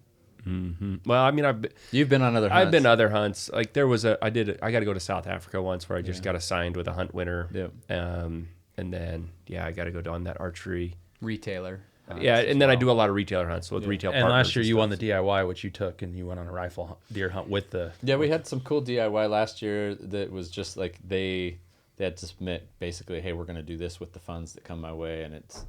Mm-hmm. Well, I mean, you've been on other hunts. I've been other hunts. Like there was I got to go to South Africa once where I just got assigned with a hunt winner. Yep. And then, I got to go down that archery retailer. And then I do a lot of retailer hunts with retail partners. And last year you won the DIY, which you took, and you went on a rifle deer hunt with the... Yeah, we had some cool DIY last year that was just like they had to submit basically, hey, we're going to do this with the funds that come my way, and it's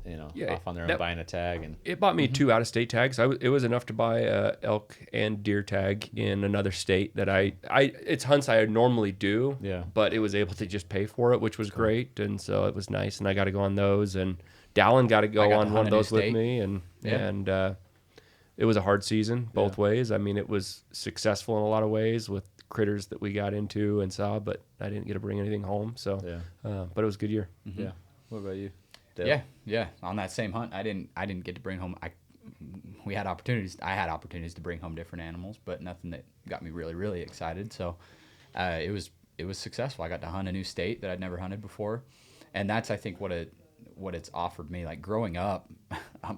off on their own buying a tag. And it bought me 2 out-of-state tags. It was enough to buy a elk and deer tag in another state that it's hunts I normally do, but it was able to just pay for it, which was great, and so it was nice, and I got to go on those, and Dallin got to go on one of those with me, and it was a hard season both ways. I mean, it was successful in a lot of ways with critters that we got into and saw, but I didn't get to bring anything home. So, but it was a good year. Mm-hmm. Yeah. What about you, Dale? Yeah. On that same hunt, I didn't get to bring home. I had opportunities to bring home different animals, but nothing that got me really, really excited. So, it was successful. I got to hunt a new state that I'd never hunted before, and that's I think what it's offered me. Like growing up,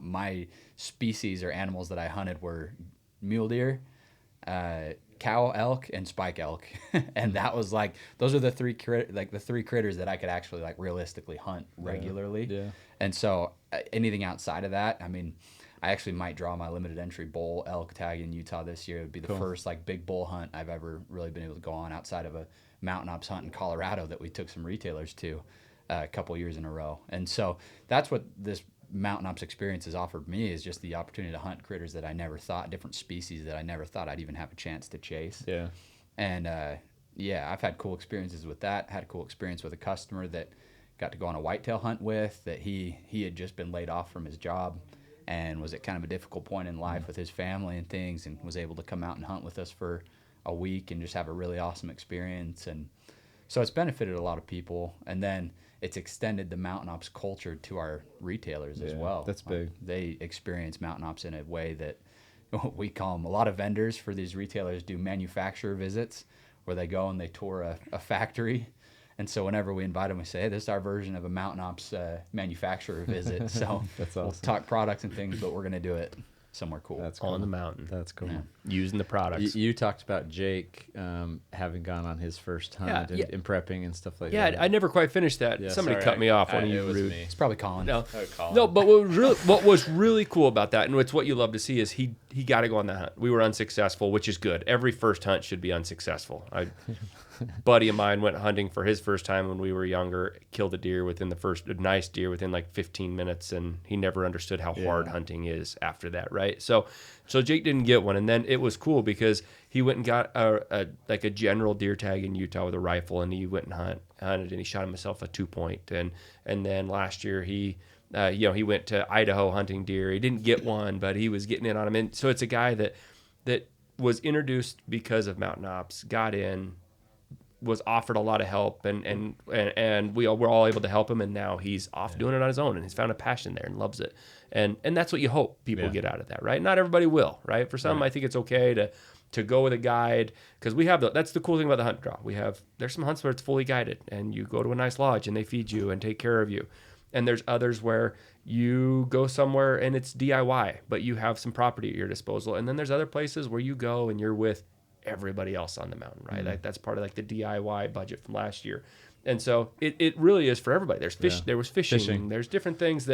my species or animals that I hunted were mule deer, cow elk, and spike elk, and that was like those are the three critters that I could actually like realistically hunt regularly. Yeah. And so anything outside of that, I mean, I actually might draw my limited entry bull elk tag in Utah this year. It would be the first like big bull hunt I've ever really been able to go on outside of a Mountain Ops hunt in Colorado that we took some retailers to a couple years in a row. And so that's what this Mountain Ops experience has offered me, is just the opportunity to hunt critters that I never thought, different species that I never thought I'd even have a chance to chase. Yeah. And I've had cool experiences with that. Had a cool experience with a customer that got to go on a whitetail hunt with, that he had just been laid off from his job and was at kind of a difficult point in life with his family and things, and was able to come out and hunt with us for a week and just have a really awesome experience. And so it's benefited a lot of people. And then it's extended the Mountain Ops culture to our retailers as well. That's big. They experience Mountain Ops in a way that we call them, a lot of vendors for these retailers do manufacturer visits, where they go and they tour a factory. And so whenever we invite them, we say, hey, this is our version of a Mountain Ops manufacturer visit. So That's awesome. We'll talk products and things, but we're going to do it somewhere cool. That's cool. On the mountain. That's cool. Yeah. Using the products. You talked about Jake having gone on his first hunt and prepping and stuff like that. Yeah, I never quite finished that. Yeah, Somebody sorry, cut me off when you was rude. me. It's probably Colin. No, Colin. no, but what was really cool about that, and it's what you love to see, is he got to go on that hunt. We were unsuccessful, which is good. Every first hunt should be unsuccessful. Buddy of mine went hunting for his first time when we were younger, killed a nice deer within like 15 minutes, and he never understood how hard hunting is after that, right? So Jake didn't get one, and then it was cool because he went and got a general deer tag in Utah with a rifle, and he went and hunted, and he shot himself a 2-point, and then last year he went to Idaho hunting deer. He didn't get one, but he was getting in on him, and so it's a guy that was introduced because of Mountain Ops, got in, was offered a lot of help, and we were all able to help him, and now he's off doing it on his own, and he's found a passion there and loves it, and that's what you hope people get out of that, right? Not everybody will, right? For some, I think it's okay to go with a guide, because we have that's the cool thing about the hunt draw. There's some hunts where it's fully guided, and you go to a nice lodge and they feed you and take care of you, and there's others where you go somewhere and it's DIY, but you have some property at your disposal, and then there's other places where you go and you're with everybody else on the mountain, right? Like that's part of like the DIY budget from last year. And so it really is for everybody. There's there was fishing. There's different things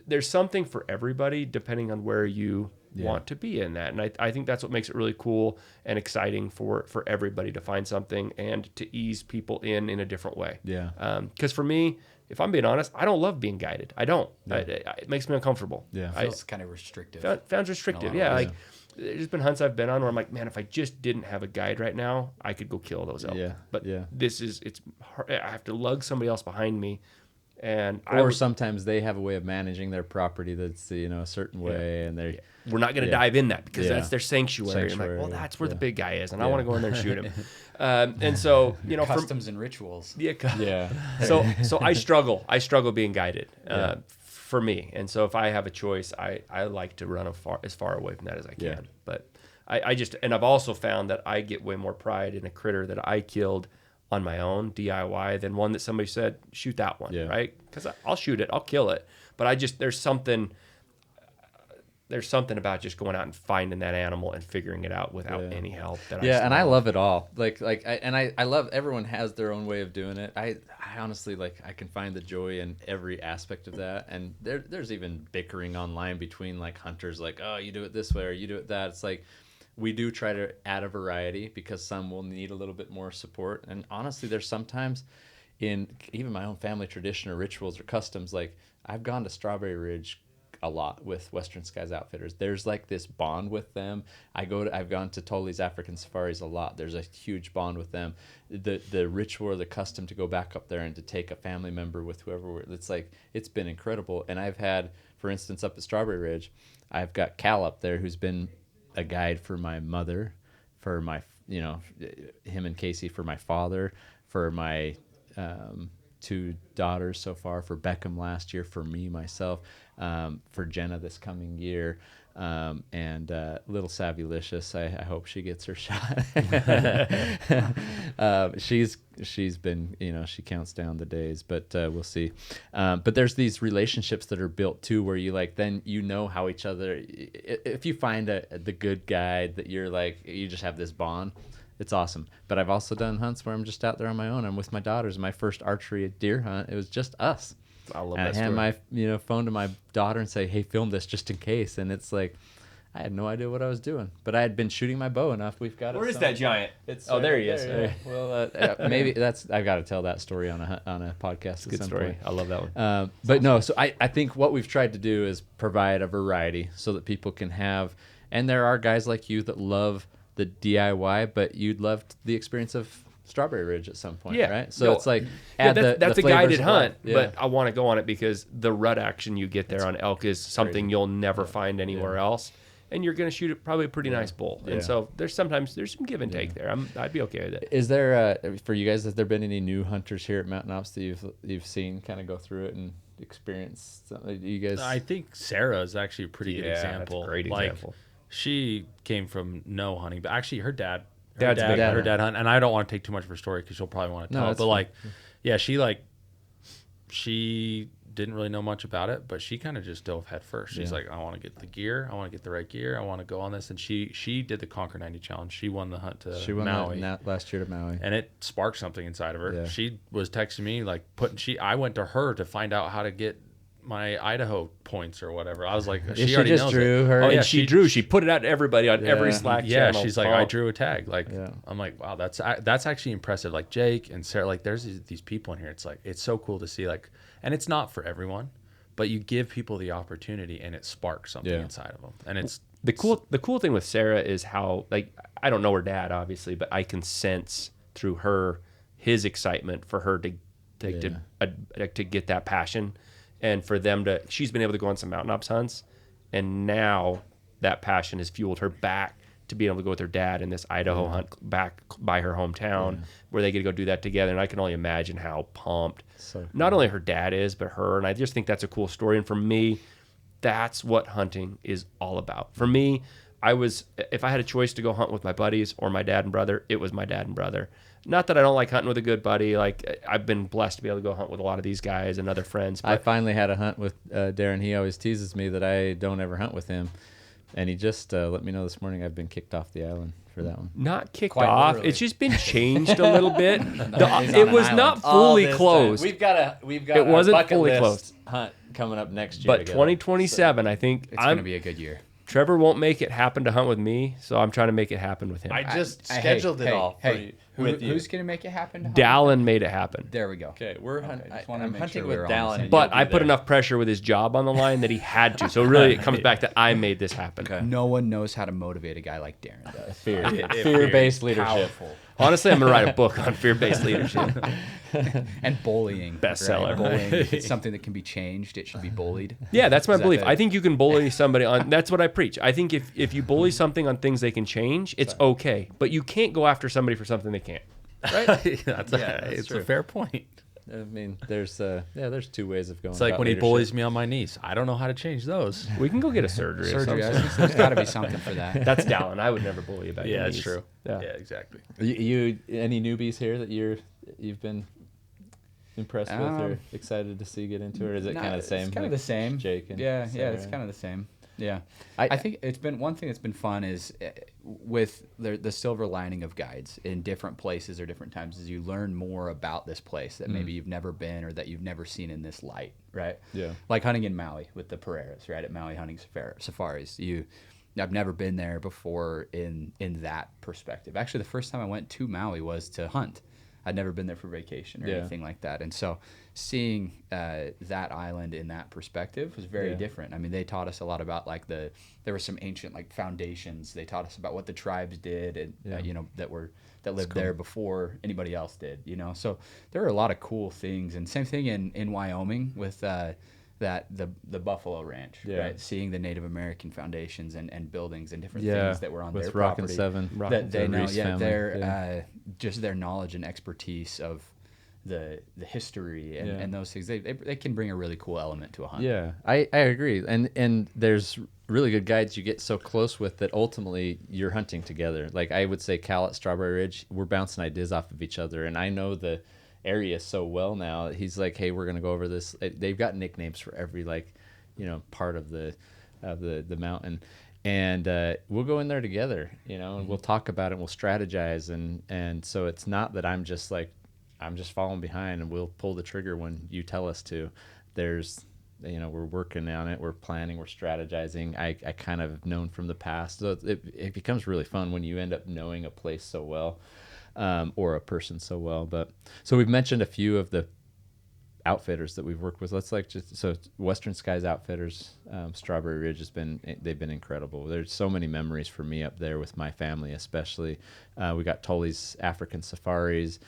there's something for everybody depending on where you want to be in that. And I think that's what makes it really cool and exciting for everybody to find something and to ease people in a different way. Yeah. Because for me, if I'm being honest, I don't love being guided. I don't. It makes me uncomfortable. Yeah. It feels kind of restrictive. Found restrictive. Yeah. Like there's been hunts I've been on where I'm like, man, if I just didn't have a guide right now, I could go kill those elk. Yeah. But it's hard. I have to lug somebody else behind me. And sometimes they have a way of managing their property that's a certain way, and we're not going to dive in that because that's their sanctuary. I'm like, well, that's where the big guy is, and I want to go in there and shoot him. And so customs and rituals. Yeah. So I struggle being guided for me, and so if I have a choice, I like to run as far away from that as I can. Yeah. But I've also found that I get way more pride in a critter that I killed on my own DIY than one that somebody said shoot that one, right? Because I'll shoot it, I'll kill it, but there's something about just going out and finding that animal and figuring it out without any help. I love it all. I love everyone has their own way of doing it. I honestly I can find the joy in every aspect of that, and there's even bickering online between hunters, oh, you do it this way or you do it that. It's we do try to add a variety because some will need a little bit more support. And honestly, there's sometimes in even my own family tradition or rituals or customs, I've gone to Strawberry Ridge a lot with Western Skies Outfitters. There's this bond with them. I've gone to Toli's African Safaris a lot. There's a huge bond with them. The ritual or the custom to go back up there and to take a family member with whoever, it's been incredible. And I've had, for instance, up at Strawberry Ridge, I've got Cal up there who's been a guide for my mother, for my him and Casey, for my father, for my 2 daughters so far, for Beckham last year, for me myself, for Jenna this coming year, and little Savvylicious, I hope she gets her shot. She's been, she counts down the days, but we'll see. But there's these relationships that are built too, where you then how each other. If you find the good guide that you're you just have this bond, it's awesome. But I've also done hunts where I'm just out there on my own. I'm with my daughters. My first archery deer hunt, it was just us. I love and that I hand story. my phone to my daughter and say, "Hey, film this just in case." And it's I had no idea what I was doing, but I had been shooting my bow enough. We've got Where is that giant? There he is. Yeah. Well, maybe I've got to tell that story on a podcast. Good story. Point. I love that one. But no, so I think what we've tried to do is provide a variety so that people can have, and there are guys like you that love the DIY, but you'd love the experience of Strawberry Ridge at some point, right? So it's that's a guided hunt, but I want to go on it because the rut action you get there on elk is something you'll never find anywhere else, and you're going to shoot probably a pretty nice bull. And so there's some give and take there. I'd be okay with it. Is there for you guys? Has there been any new hunters here at Mountain Ops that you've seen kind of go through it and experience something? You guys? I think Sarah is actually a pretty good example. That's a great example. She came from no hunting, but actually her dad Her dad hunt, and I don't want to take too much of her story because she'll probably want to tell it. But she didn't really know much about it, but she kind of just dove head first. She's I want to get the gear, I want to get the right gear, I want to go on this, and she did the Conquer 90 challenge. She won the hunt to Maui. Last year to Maui, and it sparked something inside of her. Yeah. She was texting me I went to her to find out how to get my Idaho points or whatever. I was like, she already just knows drew it. her. Oh, yeah, she drew. She put it out to everybody on every Slack channel. Yeah, she's like, I drew a tag. I'm like, wow, that's actually impressive. Jake and Sarah, there's these people in here. It's so cool to see. And it's not for everyone, but you give people the opportunity, and it sparks something inside of them. And it's the cool thing with Sarah is how I don't know her dad obviously, but I can sense through his excitement for her to get that passion. And for them she's been able to go on some Mountain Ops hunts, and now that passion has fueled her back to be able to go with her dad in this Idaho hunt back by her hometown where they get to go do that together. And I can only imagine how pumped not only her dad is, but her. And I just think that's a cool story. And for me, that's what hunting is all about. For me, if I had a choice to go hunt with my buddies or my dad and brother, it was my dad and brother. Not that I don't like hunting with a good buddy. Like, I've been blessed to be able to go hunt with a lot of these guys and other friends. I finally had a hunt with Darren. He always teases me that I don't ever hunt with him. And he just let me know this morning I've been kicked off the island for that one. Not kicked Quite off. literally. It's just been changed a little bit. It was not fully closed. We've got It wasn't fully closed. Hunt coming up next year. But together. 2027, I think It's going to be a good year. Trevor won't make it happen to hunt with me, so I'm trying to make it happen with him. I just scheduled it all for you, with you. Who's going to make it happen? Dallin made it happen. There we go. Okay, we're hunting. just wanna I'm make hunting sure with we're on the Dallin. same and But you'll be I put there. enough pressure with his job on the line that he had to. So really, it comes back to I made this happen. No one knows how to motivate a guy like Darren does. Fear-based leadership. Powerful. Honestly, I'm going to write a book on fear-based leadership. And bullying. Bestseller. Right? Bullying. If it's something that can be changed, it should be bullied. Yeah, that's my Is that belief. the- I think you can bully somebody on. That's what I preach. I think if you bully something on things they can change, it's okay. But you can't go after somebody for something they can't. It's true. a fair point. I mean, there's two ways of going. It's like about when he leadership. bullies me on my knees. I don't know how to change those. We can go get a surgery. or Surgery. something. There's got to be something for that. That's Dallin. I would never bully you about your Yeah, that's knees. true. Yeah. Yeah, exactly. You any newbies here that you've been impressed with or excited to see get into, or is it kind of the same? It's kind of like the same. Jake and yeah, Sarah? it's kind of the same. Yeah, I- I think it's been one thing that's been fun is with the silver lining of guides in different places or different times is you learn more about this place that maybe you've never been or that you've never seen in this light, right? Yeah. Like hunting in Maui with the Pereiras, right? At Maui Hunting Safaris, I've never been there before in that perspective. Actually, the first time I went to Maui was to hunt. I'd never been there for vacation or anything like that. And so seeing that island in that perspective was very different. I mean, they taught us a lot about like there were some ancient like foundations. They taught us about what the tribes did and, that lived there before anybody else did, So there are a lot of cool things. And same thing in Wyoming with the Buffalo Ranch, right? Seeing the Native American foundations and buildings and different things that were on with their Rock property. And Seven. That they the know, Reese family. just their knowledge and expertise of the history and those things. They can bring a really cool element to a hunt. Yeah, I agree. And there's really good guides you get so close with that ultimately you're hunting together. Like I would say Cal at Strawberry Ridge, we're bouncing ideas off of each other. And I know the area so well now. He's like, hey, we're going to go over this. They've got nicknames for every part of the mountain. And we'll go in there together, and we'll talk about it. And we'll strategize. And so it's not that I'm just following behind and we'll pull the trigger when you tell us to. There's, we're working on it. We're planning, we're strategizing. I kind of known from the past. So it becomes really fun when you end up knowing a place so well, or a person so well. But so we've mentioned a few of the outfitters that we've worked with. So Western Skies Outfitters, Strawberry Ridge they've been incredible. There's so many memories for me up there with my family, especially. We got Tully's African Safaris.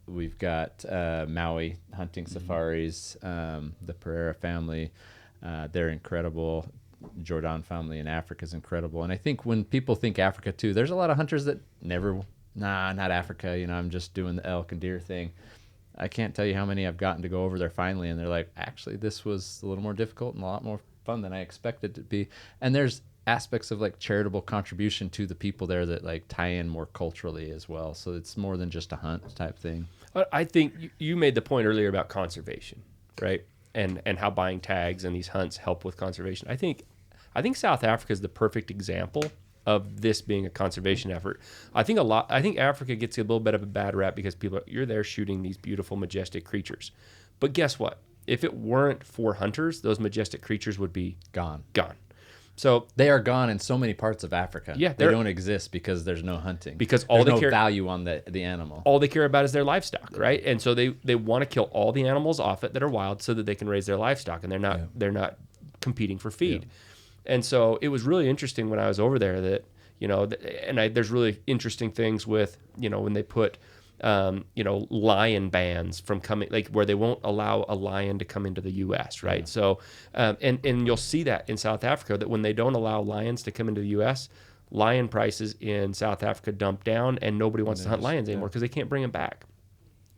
We've got Maui hunting safaris, the Pereira family. They're incredible. Jordan family in Africa is incredible. And I think when people think Africa too, there's a lot of hunters that not Africa. I'm just doing the elk and deer thing. I can't tell you how many I've gotten to go over there finally, and they're like, actually, this was a little more difficult and a lot more fun than I expected it to be. And there's aspects of like charitable contribution to the people there that like tie in more culturally as well. So it's more than just a hunt type thing. I think you made the point earlier about conservation, right? And how buying tags and these hunts help with conservation. I think South Africa is the perfect example of this being a conservation effort. I think Africa gets a little bit of a bad rap because you're there shooting these beautiful, majestic creatures. But guess what? If it weren't for hunters, those majestic creatures would be Gone. So they are gone in so many parts of Africa. Yeah, they don't exist because there's no hunting. Because there's no value on the animal. All they care about is their livestock, right? And so they want to kill all the animals off it that are wild so that they can raise their livestock, and they're not competing for feed. Yeah. And so it was really interesting when I was over there that there's really interesting things with when they put lion bans from coming, like where they won't allow a lion to come into the U.S., right? Yeah. So, and you'll see that in South Africa, that when they don't allow lions to come into the U.S., lion prices in South Africa dump down, and nobody wants to hunt lions anymore because they can't bring them back.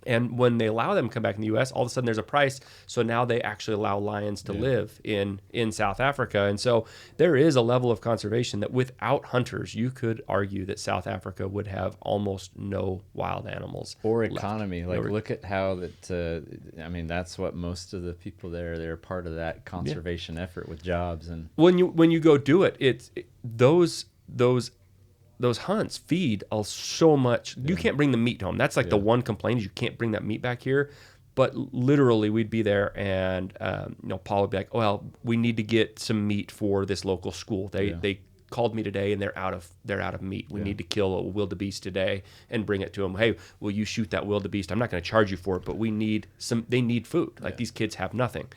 And when they allow them to come back in the U.S., all of a sudden there's a price. So now they actually allow lions to live in South Africa. And so there is a level of conservation that without hunters, you could argue that South Africa would have almost no wild animals. Or left. economy. Like, look at how that, I mean, that's what most of the people there, they're part of that conservation effort with jobs. And When you go do it, those hunts feed so much. You can't bring the meat home. That's like the one complaint is you can't bring that meat back here. But literally, we'd be there, and Paul would be like, "Well, we need to get some meat for this local school. They called me today, and they're out of meat. We need to kill a wildebeest today and bring it to them. Hey, will you shoot that wildebeest? I'm not going to charge you for it, but we need some. They need food. Like these kids have nothing,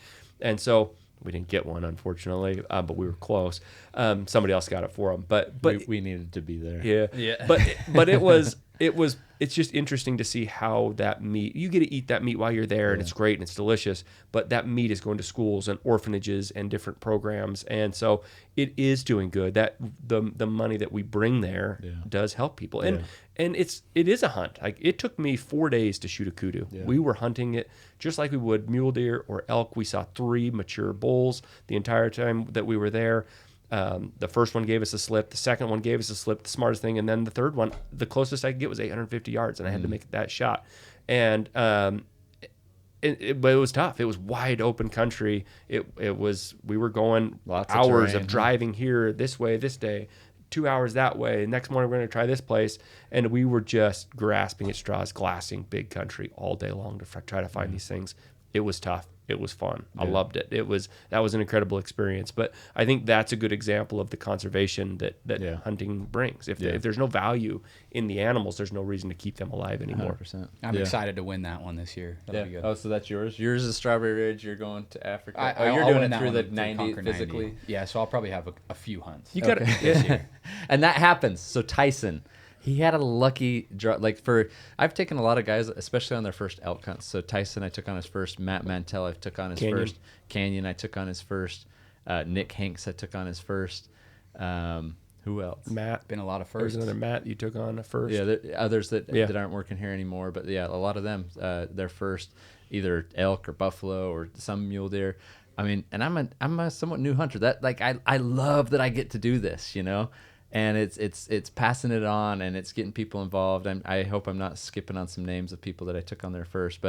and so." We didn't get one, unfortunately, but we were close. Somebody else got it for them, but we needed to be there. yeah. But it's just interesting to see how that meat, you get to eat that meat while you're there, and it's great and it's delicious. But that meat is going to schools and orphanages and different programs, and so it is doing good. That the money that we bring there does help people, and it is a hunt. Like, it took me 4 days to shoot a kudu. We were hunting it just like we would mule deer or elk. We saw 3 mature bulls the entire time that we were there. The first one gave us a slip. The second one gave us a slip, the smartest thing. And then the third one, the closest I could get was 850 yards, and I had to make that shot. And but it was tough. It was wide open country. It was, we were going Lots of hours terrain, of driving here this way this day, 2 hours that way. Next morning we're going to try this place, and we were just grasping at straws, glassing big country all day long to try to find these things. It was tough. It was fun. I loved it. That was an incredible experience. But I think that's a good example of the conservation that hunting brings. If there's no value in the animals, there's no reason to keep them alive anymore. 100%. I'm excited to win that one this year. That'll be good. Oh, so that's yours? Yours is Strawberry Ridge. You're going to Africa. You're I'll doing win it that through through the the 90 Conquer physically. 90. Yeah, so I'll probably have a few hunts. You got to this year. And that happens. So Tyson, he had a lucky draw. I've taken a lot of guys, especially on their first elk hunts. So Tyson, I took on his first. Matt Mantell, I took on his first. Canyon, I took on his first. Nick Hanks, I took on his first. Who else? Matt. Been a lot of There's firsts. another Matt you took on first. Yeah, others that aren't working here anymore. But yeah, a lot of them, their first, either elk or buffalo or some mule deer. I mean, and I'm a somewhat new hunter. That I love that I get to do this, and it's passing it on, and it's getting people involved. I hope I'm not skipping on some names of people that I took on there first,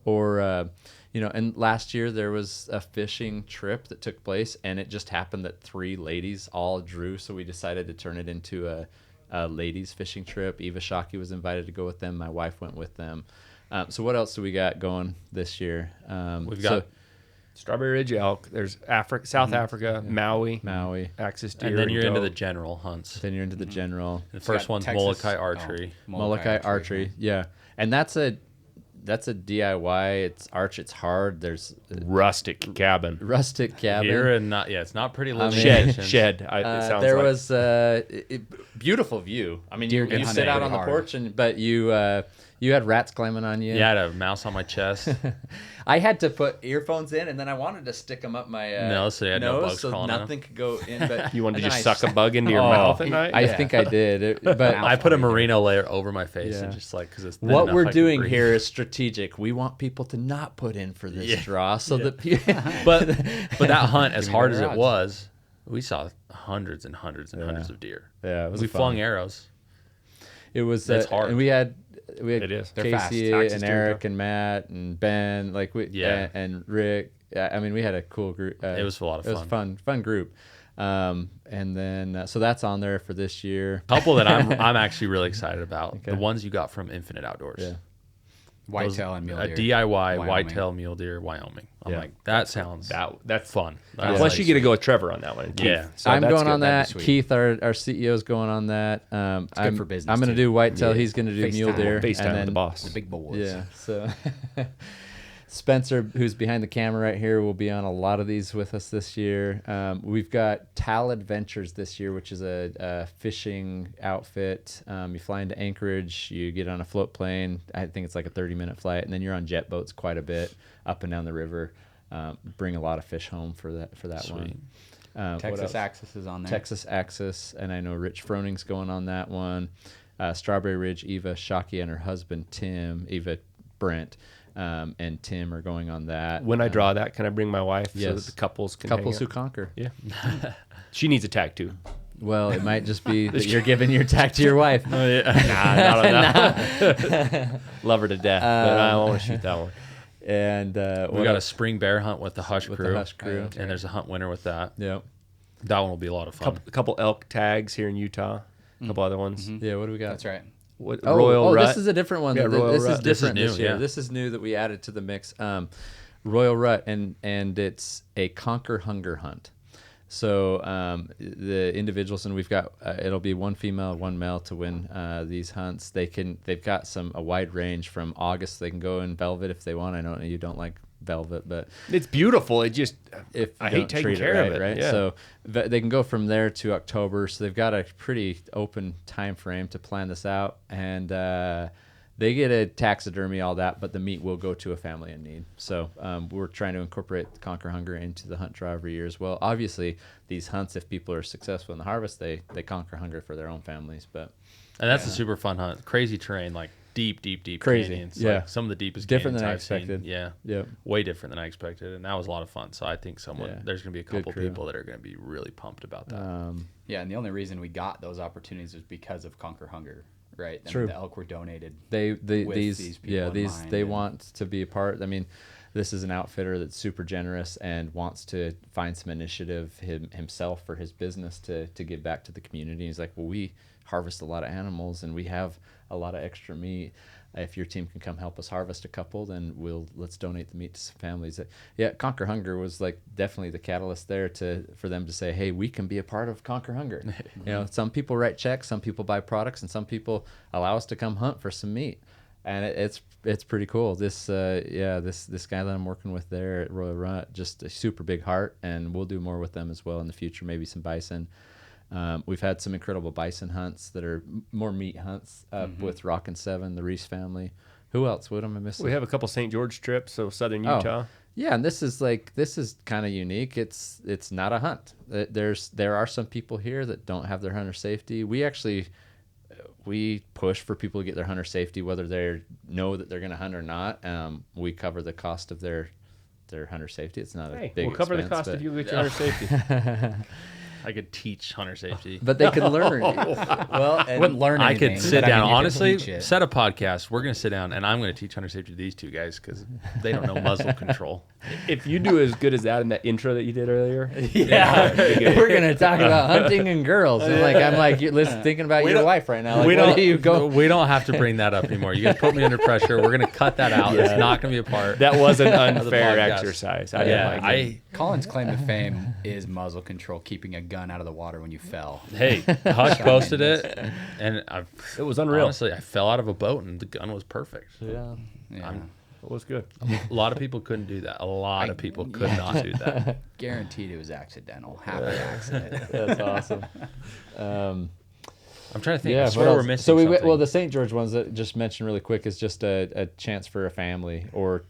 and last year there was a fishing trip that took place, and it just happened that 3 ladies all drew, so we decided to turn it into a ladies fishing trip. Eva Shockey was invited to go with them. My wife went with them. So what else do we got going this year? We've got Strawberry Ridge elk. There's South Africa, Maui, axis deer, and then you're into doe. the general hunts. Then you're into the general. The first one's Texas. Molokai archery. Molokai archery, yeah, and that's a DIY. It's hard. There's rustic cabin. rustic cabin. Here and it's not pretty I mean- living Shed. It sounds there like. was beautiful view. I mean, you get sit out hunted on the hard. porch, but you had rats climbing on you. Yeah, I had a mouse on my chest. I had to put earphones in, and then I wanted to stick them up my No, so you had no nose, bugs so crawling on nothing could go in. But You wanted to and just then suck a bug into your mouth at night? I think I did, but I put a merino layer over my face Yeah. and just because it's thin what enough we're I can doing breathe. here is strategic. We want people to not put in for this draw, so that but that hunt, as Give me hard as better it odds. was, we saw hundreds and hundreds and hundreds of deer. Yeah, it was We fun. flung arrows. It was It's hard. and we had It is. They're fast. Casey Axis and deer, Eric and Matt and Ben, and Rick. I mean, we had a cool group. It was a lot of It was fun group. And then so that's on there for this year. Couple that I'm actually really excited about. Okay. The ones you got from Infinite Outdoors. Yeah. Whitetail and mule A deer. DIY Wyoming. whitetail mule deer, Wyoming. I'm Yeah. like, that sounds That's fun. Plus, you get to go with Trevor on that one. Keith. Yeah. So I'm that's going good. on That'd that. be sweet. Keith, our CEO, is going on that. I'm for business, I'm going to too. do whitetail. Yeah. He's going to do mule FaceTime. deer. FaceTime and with then, the boss. The big boys. Yeah. So Spencer, who's behind the camera right here, will be on a lot of these with us this year. We've got Tal Adventures this year, which is a fishing outfit. You fly into Anchorage, you get on a float plane. I think it's like a 30-minute flight, and then you're on jet boats quite a bit up and down the river. Bring a lot of fish home for that one. What Texas else? Axis is on there. Texas Axis, and I know Rich Froning's going on that one. Strawberry Ridge, Eva Shockey and her husband Tim, Eva Brent, and Tim are going on that. When I draw that, can I bring my wife so yes. that the couples can Couples hang who out? conquer. Yeah. She needs a tag too. Well, it might just be that you're giving your tack to your wife. Nah, not on that one. Love her to death, but I don't want to shoot that one. And We got a spring bear hunt with the Hush with crew. the Hush crew. And there's a hunt winner with that. Yep. That one will be a lot of fun. A couple elk tags here in Utah. A couple other ones. Yeah. What do we got? That's right. Royal Rut. This is a different one. Yeah, Royal this Rut. is different This is this new, year. yeah. This is new that we added to the mix. Royal Rut, and it's a conquer hunger hunt. So the individuals, and we've got it'll be one female, one male to win these hunts. They've got a wide range from August. They can go in velvet if they want. I know you don't like velvet, but It's beautiful. It just if I you hate don't taking treat care of it. right? Yeah. So they can go from there to October. So they've got a pretty open time frame to plan this out, and they get a taxidermy, all that, but the meat will go to a family in need. So we're trying to incorporate Conquer Hunger into the hunt draw every year as well. Obviously, these hunts, if people are successful in the harvest, they conquer hunger for their own families. But And that's a super fun hunt. Crazy terrain, like deep Crazy, canyons. yeah. Like some of the deepest Different canyons than I I've seen. expected. Yeah. Yep. Way different than I expected. And that was a lot of fun. So I think Yeah. there's going to be a Good couple crew. people that are going to be really pumped about that. Yeah, and the only reason we got those opportunities was because of Conquer Hunger, right? I mean, True. the elk were donated. these people in mind, they and- want to be a part. I mean, this is an outfitter that's super generous and wants to find some initiative himself for his business to give back to the community. He's like, well, we harvest a lot of animals and we have a lot of extra meat. If your team can come help us harvest a couple, then let's donate the meat to some families. Yeah, Conquer Hunger was like definitely the catalyst there for them to say, hey, we can be a part of Conquer Hunger. You know, some people write checks, some people buy products, and some people allow us to come hunt for some meat. And it's pretty cool. This guy that I'm working with there at Royal Rut, just a super big heart, and we'll do more with them as well in the future. Maybe some bison. We've had some incredible bison hunts that are more meat hunts with Rockin' Seven, the Reese family. Who else? What am I missing? we have a couple St. George trips, so southern Utah. Yeah, and this is kind of unique. It's not a hunt. There are some people here that don't have their hunter safety. We push for people to get their hunter safety, whether they know that they're going to hunt or not. We cover the cost of their hunter safety. It's not a Hey, big we'll cover the expense, cost but- if you get your hunter safety. I could teach hunter safety. But they can learn. Well, and Wouldn't learn I anything. could sit but I down. mean, you can Honestly, teach it. set a podcast. We're going to sit down, and I'm going to teach hunter safety to these two guys because they don't know muzzle control. If you do as good as that in that intro that you did earlier, yeah, we're gonna talk about hunting and girls. And I'm like, you're thinking about your wife right now. Like, we what do you go? We don't have to bring that up anymore. You guys put me under pressure. We're going to cut that out. It's not going to be a part. that was an the unfair podcast. exercise. I didn't like it. Colin's claim to fame is muzzle control, keeping a gun out of the water when you fell. Hey, Hush posted it, and It was unreal. honestly, I fell out of a boat, and the gun was perfect. Yeah. Yeah. It was good. A lot of people couldn't do that. A lot of people could not do that. Guaranteed it was accidental. Happy accident. That's awesome. I'm trying to think. Yeah, I what swear we're else? missing So something. the St. George ones that just mentioned really quick is just a chance for a family or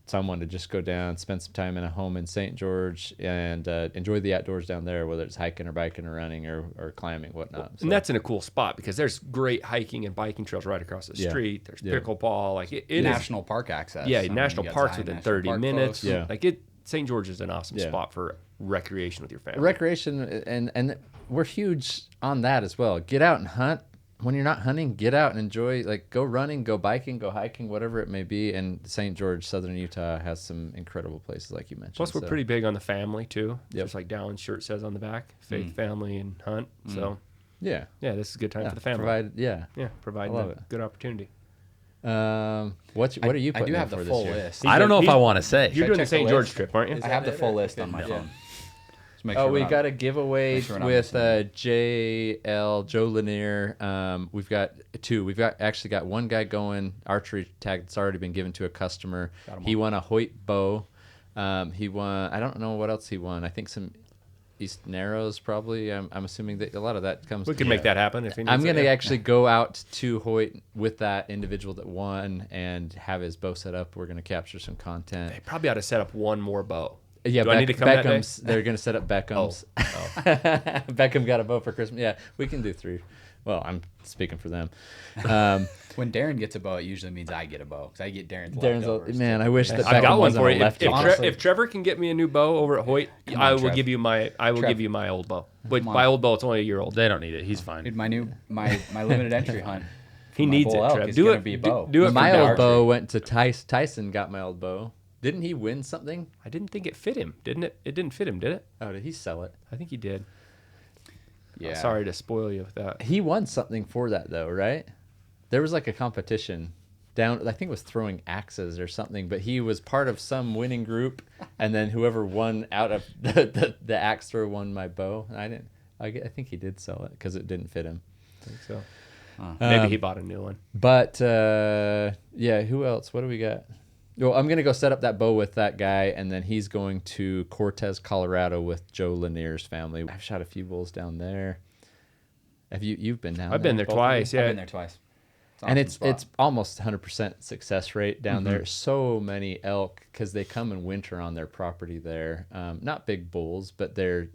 someone to just go down, spend some time in a home in St. George, and enjoy the outdoors down there, whether it's hiking or biking or running or climbing, whatnot. So, And that's in a cool spot because there's great hiking and biking trails right across the Yeah. street. There's Yeah. pickleball, like it is. National park access. Yeah, I mean, national you got parks Zion within National 30 Park minutes. close. Yeah. Like St. George is an awesome Yeah. spot for recreation with your family. recreation, and we're huge on that as well. Get out and hunt. When you're not hunting, get out and enjoy. Like, go running, go biking, go hiking, whatever it may be. And St. George, Southern Utah, has some incredible places, like you mentioned. Plus, we're so. pretty big on the family too. Yep. Just like Dallin's shirt says on the back, faith, family, and hunt. So Yeah. yeah, this is a good time Yeah, for the family. Providing I love a it. good opportunity. What are you I putting do in have for the this full year? list. I don't know if He's- I want to say. You're I doing the check the St. George list? trip, aren't you? I have the full list on my phone. Just make Oh, sure we we're got not- a giveaway make sure we're not with missing Joe Lanier. We've got two. We've got one guy going archery tag that's already been given to a customer. Got 'em He all. won a Hoyt bow. He won. I don't know what else he won. I think some East Narrows probably. I'm assuming that a lot of that comes. We can make that happen if he needs I'm it, gonna yeah. actually go out to Hoyt with that individual that won and have his bow set up. We're gonna capture some content. They probably ought to set up one more bow. Yeah, Do I need to come that day? Beckham's. They're gonna set up Beckham's. Beckham got a bow for Christmas. Yeah, we can do 3. Well, I'm speaking for them. When Darren gets a bow, it usually means I get a bow because I get Darren's leftovers. Man, I wish that I've Beckham got one wasn't for a you. lefty. If Trevor can get me a new bow over at Hoyt, I will Trev. give you my Trev. give you my old bow. But on. my old bow, it's only a year old. They don't need it. He's fine. Dude, my limited entry hunt. He for my needs bull it, elk Trev. is Do gonna it. be a bow. Do it for My Darren. old bow went to Tyson. Got my old bow. Didn't he win something? I didn't think it fit him, didn't it? It didn't fit him, did it? Oh, did he sell it? I think he did. Yeah. Sorry to spoil you with that. He won something for that though, right? There was like a competition down. I think it was throwing axes or something. But he was part of some winning group, and then whoever won out of the axe throw won my bow. And I didn't. I think he did sell it because it didn't fit him. I think so. Maybe he bought a new one. But yeah, who else? What do we got? Well, I'm gonna go set up that bow with that guy, and then he's going to Cortez, Colorado, with Joe Lanier's family. I've shot a few bulls down there. Have you've been down? I've been there both of you? twice. I've Yeah. been there twice. And Awesome spot. it's almost 100% success rate down there. So many elk because they come and winter on their property there. Not big bulls, but they're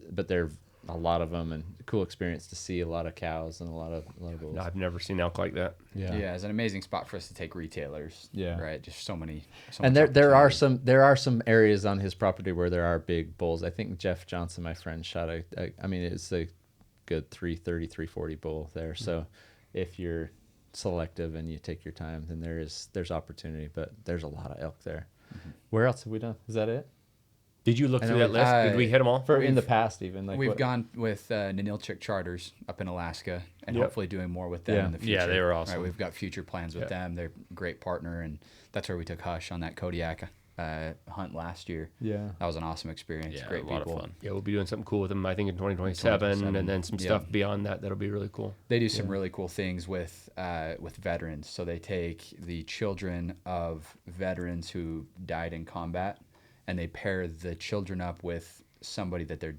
a lot of them, and cool experience to see a lot of cows and a lot of bulls. No, I've never seen elk like that. yeah, it's an amazing spot for us to take retailers. Yeah. Right. Just so many. And there are some areas on his property where there are big bulls. I think Jeff Johnson, my friend, shot it's a good 330, 340 bull there. So if you're selective and you take your time, then there's opportunity, but there's a lot of elk there. Where else have we done? Is that it? Did you look I through know that list? Did we hit them all? For in the past, even like We've what- gone with Ninilchik Charters up in Alaska, and Yep. hopefully doing more with them Yeah. in the future. Yeah, they were awesome. Right, we've got future plans with them. They're a great partner, and that's where we took Hush on that Kodiak hunt last year. Yeah. That was an awesome experience. Yeah, Great a lot people. of fun. Yeah, we'll be doing something cool with them, I think, in 2027, and then some Yeah. stuff beyond that that'll be really cool. They do some really cool things with veterans. So they take the children of veterans who died in combat, and they pair the children up with somebody that their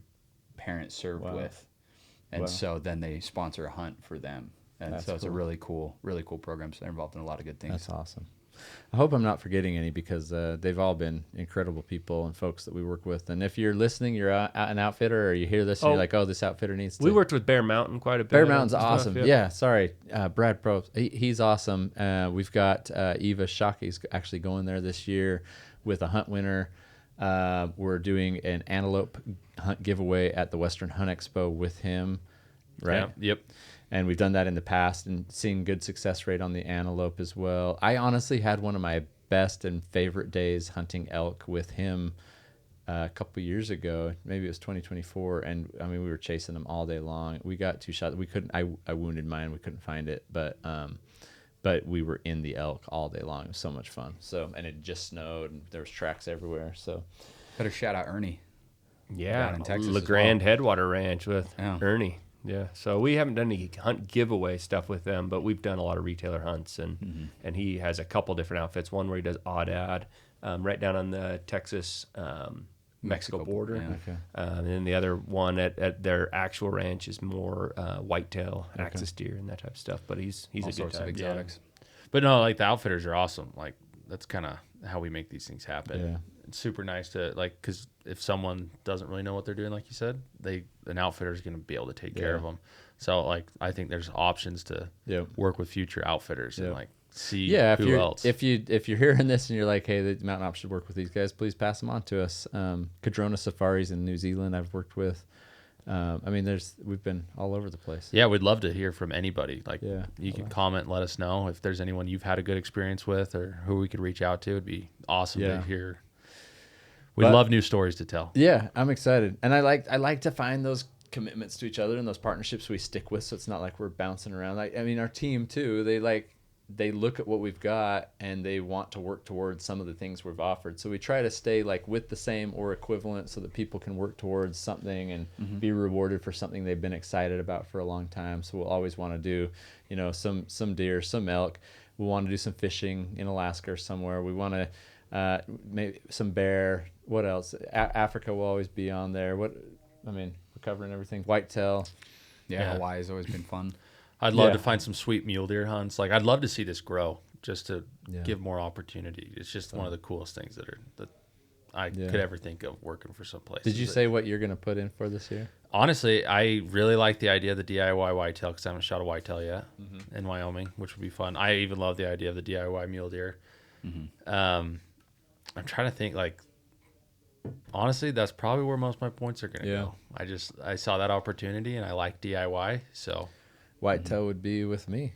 parents served Wow. with, and Wow. so then they sponsor a hunt for them. And That's so it's a cool. really cool program. So they're involved in a lot of good things. That's awesome. I hope I'm not forgetting any because they've all been incredible people and folks that we work with. And if you're listening, you're an outfitter, or you hear this and you're like, oh, this outfitter needs to. We worked with Bear Mountain quite a bit. Bear and Mountain's stuff, awesome. Yeah, sorry. Brad Probst, he's awesome. We've got Eva Shockey's actually going there this year with a hunt winner. We're doing an antelope hunt giveaway at the Western Hunt Expo with him, right? Yeah. Yep. And we've done that in the past and seen good success rate on the antelope as well. I honestly had one of my best and favorite days hunting elk with him a couple years ago. Maybe it was 2024, and I mean we were chasing them all day long. We got 2 shots. We couldn't. I wounded mine. We couldn't find it, but we were in the elk all day long. It was so much fun. So, and it just snowed and there was tracks everywhere. So Better shout out Ernie. Yeah, Down in Texas as LeGrand Headwater Ranch with Yeah. Ernie. Yeah, so we haven't done any hunt giveaway stuff with them, but we've done a lot of retailer hunts, and he has a couple different outfits. One where he does odd ad, right down on the Texas Mexico border, yeah. Okay. And then the other one at their actual ranch is more whitetail, axis deer, and that type of stuff. But he's All a good sorts of time. exotics. But no, like the outfitters are awesome. Like that's kind of how we make these things happen. Yeah. It's super nice to like, because if someone doesn't really know what they're doing, like you said, an outfitter is going to be able to take care of them. So like, I think there's options to work with future outfitters and like see who else. If you're hearing this and you're like, hey, the Mountain Ops should work with these guys, please pass them on to us. Cadrona Safaris in New Zealand I've worked with. I mean, we've been all over the place. Yeah, we'd love to hear from anybody. Like, Yeah, you can comment, let us know if there's anyone you've had a good experience with or who we could reach out to. It'd be awesome to hear. We love new stories to tell. Yeah, I'm excited, and I like to find those commitments to each other and those partnerships we stick with. So it's not like we're bouncing around. Like, I mean, our team too. They look at what we've got and they want to work towards some of the things we've offered. So we try to stay like with the same or equivalent so that people can work towards something and be rewarded for something they've been excited about for a long time. So we'll always want to do, some deer, some elk. We want to do some fishing in Alaska or somewhere. We want to maybe some bear. What else? Africa will always be on there. We're covering everything. Whitetail. Yeah, Hawaii has always been fun. I'd love to find some sweet mule deer hunts. Like, I'd love to see this grow just to Yeah. give more opportunity. It's just one of the coolest things that I could ever think of working for some place. Did you say what you're going to put in for this year? Honestly, I really like the idea of the DIY whitetail because I haven't shot a whitetail yet in Wyoming, which would be fun. I even love the idea of the DIY mule deer. I'm trying to think, like, honestly, that's probably where most of my points are going to go. I saw that opportunity and I like DIY, so Whitetail would be with me.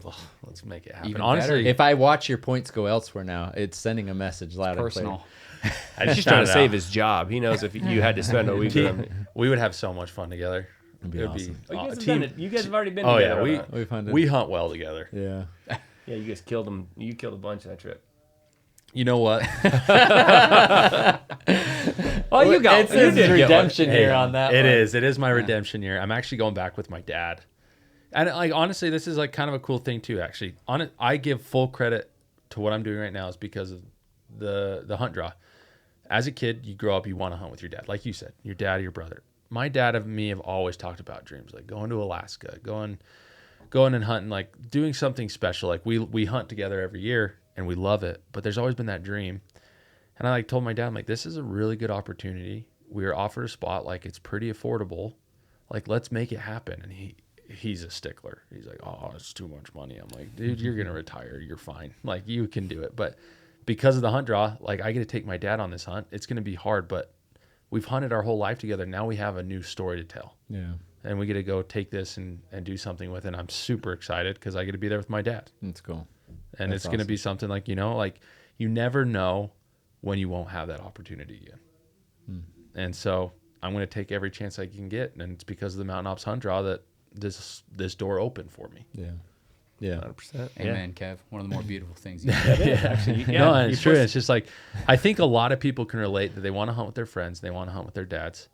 well, let's make it happen. Even Honestly, If I watch your points go elsewhere now, it's sending a message loud and clear. Personal. I He's just just trying to found save out. his job. He knows if you had to spend a week with him. We would have so much fun together. It'd be awesome. You guys have already been Oh together. yeah, on that. We've hunted. we hunt well together. Yeah. Yeah, you guys killed him. You killed a bunch that trip. You know what? Oh, you got It's his redemption year on that It one. is. It is my redemption year. I'm actually going back with my dad. And like honestly, this is like kind of a cool thing too. Actually, I give full credit to what I'm doing right now is because of the hunt draw. As a kid, you grow up, you want to hunt with your dad, like you said, your dad, your brother. My dad and me have always talked about dreams, like going to Alaska, going and hunting, like doing something special. Like we hunt together every year and we love it, but there's always been that dream. And I like told my dad, I'm like, this is a really good opportunity. We were offered a spot, like it's pretty affordable. Like let's make it happen. And he's a stickler. He's like, oh, it's too much money. I'm like, dude, you're gonna retire. You're fine. Like you can do it. But because of the hunt draw, like I get to take my dad on this hunt. It's gonna be hard, but we've hunted our whole life together. Now we have a new story to tell. Yeah. And we get to go take this and do something with it. And I'm super excited because I get to be there with my dad. That's cool. And That's it's going to be something like, like you never know when you won't have that opportunity again. And so I'm going to take every chance I can get. And it's because of the Mountain Ops hunt draw that this door opened for me. Yeah. Yeah. 100%. Amen, Kev. One of the more beautiful things you can do. Actually, No, and it's true. It's just like, I think a lot of people can relate that they want to hunt with their friends. They want to hunt with their dads.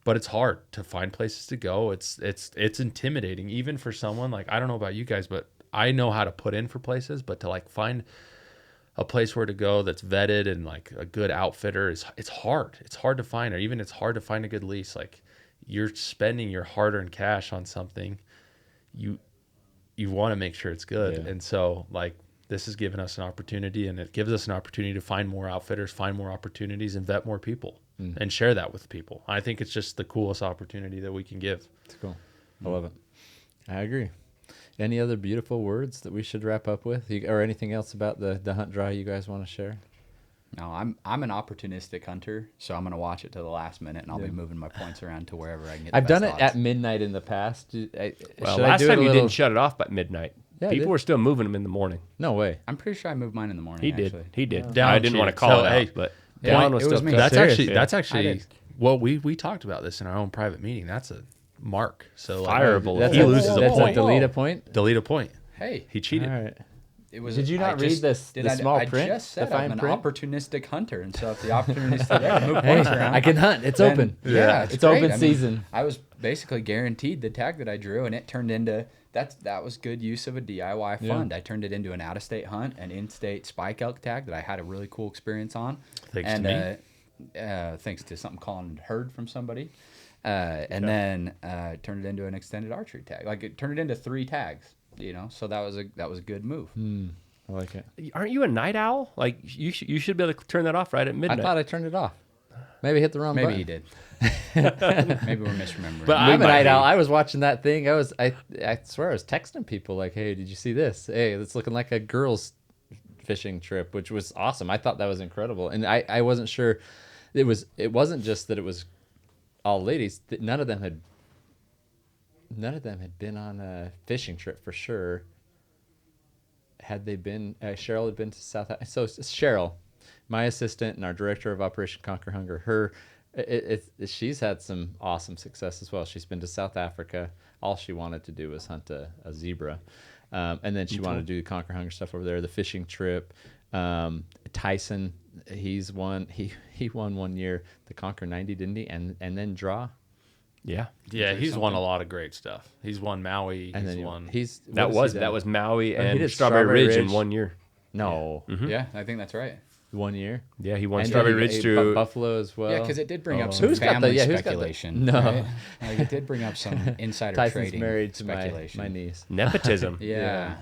But it's hard to find places to go. It's intimidating, even for someone like, I don't know about you guys, but I know how to put in for places, but to like find a place where to go that's vetted and like a good outfitter it's hard. It's hard to find, or even it's hard to find a good lease. Like you're spending your hard-earned cash on something, you want to make sure it's good. Yeah. And so like this has given us an opportunity, and it gives us an opportunity to find more outfitters, find more opportunities, and vet more people. And share that with people. I think it's just the coolest opportunity that we can give. It's cool. I love it. I agree. Any other beautiful words that we should wrap up with, or anything else about the hunt draw you guys want to share? No, I'm an opportunistic hunter, so I'm gonna watch it to the last minute, and I'll be moving my points around to wherever I can get. I've the done best it odds. at midnight in the past. Well, Should I last do it time a you little- didn't shut it off by midnight. Yeah, I People did. were still moving them in the morning. No way. I'm pretty sure I moved mine in the morning. He did. Actually. He did. Down I didn't want to cheated. call So, it hey, out, but Yeah, Down was it was still me. That's Serious, actually yeah. that's I actually did. well, we talked about this in our own private meeting. That's a mark. So like, Fireable. That's He a, loses a that's point. delete a point. Delete a point. Hey, He cheated. All right. it was. Did you not I just- read this- did the I- small I print, just said the fine I'm an print? opportunistic hunter, and so if the opportunity's there to move Hey, points around, I can hunt. It's then- open. Yeah, It's great. open I mean, season. I was basically guaranteed the tag that I drew, and it turned into that was good use of a DIY fund. I turned it into an out-of-state hunt, an in-state spike elk tag that I had a really cool experience on. Thanks to me. Thanks to something Colin heard from somebody. And then turned it into an extended archery tag. Like it turned it into 3 tags, So that was a good move. I like it. aren't you a night owl? Like you should be able to turn that off right at I midnight. thought I turned it off. Maybe hit the wrong Maybe button. he did. Maybe we're misremembering. But I'm a might night be. owl. I was watching that thing. I swear I was texting people like, "Hey, did you see this? Hey, it's looking like a girls' fishing trip," which was awesome. I thought that was incredible, and I wasn't sure. It wasn't just that it was all ladies. None of them had been on a fishing trip for sure. Had they been? Cheryl had been to South. So Cheryl, my assistant and our director of Operation Conquer Hunger, she's had some awesome success as well. She's been to South Africa. All she wanted to do was hunt a zebra, and then she wanted to do the Conquer Hunger stuff over there. The fishing trip. Tyson, he won one year the Conquer 90, didn't he? And then draw. Yeah. Yeah, he's won a lot of great stuff. He's won Maui. And He's then won. That was Maui Oh, he and did Strawberry Strawberry Ridge in Ridge. 1 year. No, Yeah, I think that's right. 1 year. Yeah, he won And Strawberry then he Ridge ate through. Buffalo as well. Yeah, because it did bring up some Who's got the- family yeah, who's got the- speculation. No. right? Like it did bring up some insider Tyson's trading married to speculation. my niece. Nepotism. Yeah.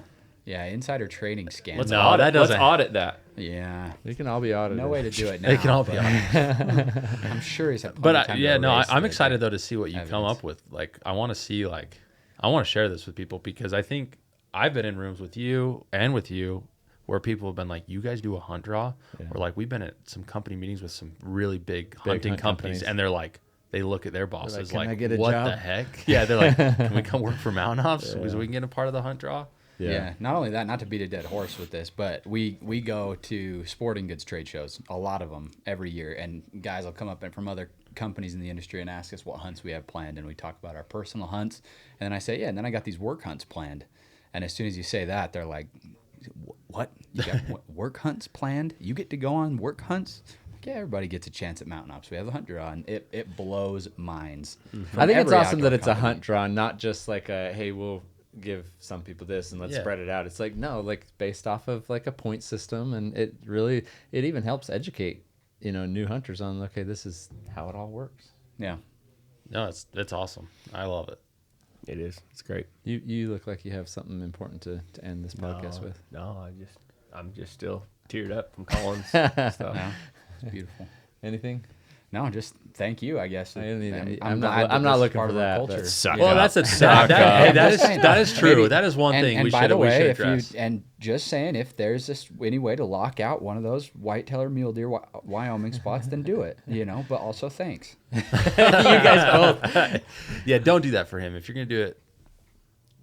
Yeah, insider trading scams. Let's No, audit, that doesn't- let's audit that. Yeah. We can all be audited. No way to do it now. They can all be but honest. I'm sure he's had plenty But of time to no, erase I'm the excited though to see what you come evidence. up with. Like, I want to see, like, I want to share this with people because I think I've been in rooms with you and with you where people have been like, you guys do a hunt draw? Or like, we've been at some company meetings with some really big hunting hunt companies, companies. and they're like, they look at their bosses "Can like, I get a what job?" the heck? Yeah, they're like, can we come work for Mountain Ops so we can get a part of the hunt draw? Yeah. Not only that, not to beat a dead horse with this, but we go to sporting goods trade shows, a lot of them every year, and guys will come up from other companies in the industry and ask us what hunts we have planned, and we talk about our personal hunts, and then I say, yeah, and then I got these work hunts planned, and as soon as you say that, they're like, what? You got work hunts planned? You get to go on work hunts? Yeah, everybody gets a chance at Mountain Ops. We have a hunt draw, and it blows minds. I think it's Every awesome that outdoor it's a company. hunt draw, not just like a, hey, we'll give some people this and let's Yeah. spread it out. It's like, no, like based off of like a point system, and it even helps educate, new hunters on, okay, this is how it all works. Yeah. No, it's awesome. I love it. It is. It's great. You look like you have something important to end this podcast with. No, I'm just still teared up from Colin's stuff. Yeah. It's beautiful. Anything? No, just thank you, I guess. I'm not glad not this is looking part for of our that, culture. but- Suck Well, it that's up. hey, Just saying. that is true. Maybe- That is one thing and we by should the way, address. and just saying, if there's any way to lock out one of those white-tailed mule deer Wyoming spots, then do it. But also thanks. You guys both. Yeah, don't do that for him. If you're gonna do it,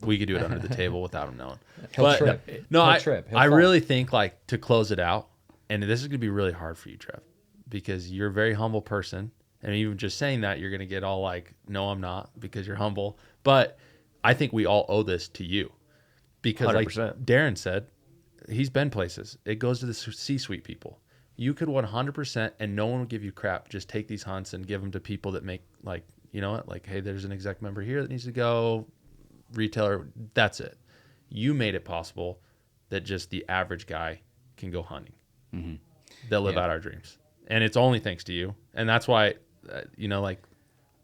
we could do it under the table without him knowing. He'll trip. No, He'll I trip. He'll I fall. really think, like, to close it out, and this is gonna be really hard for you, Trev, because you're a very humble person, and even just saying that, you're gonna get all like, no, I'm not, because you're humble. But I think we all owe this to you, because 100%. like Darren said, he's been places. It goes to the C-suite people. You could 100%, and no one will give you crap. Just take these hunts and give them to people that make, like, you know what, like, hey, there's an exec member here that needs to go, retailer. That's it. You made it possible that just the average guy can go hunting. Mm-hmm. They'll live out our dreams, and it's only thanks to you. And that's why, like,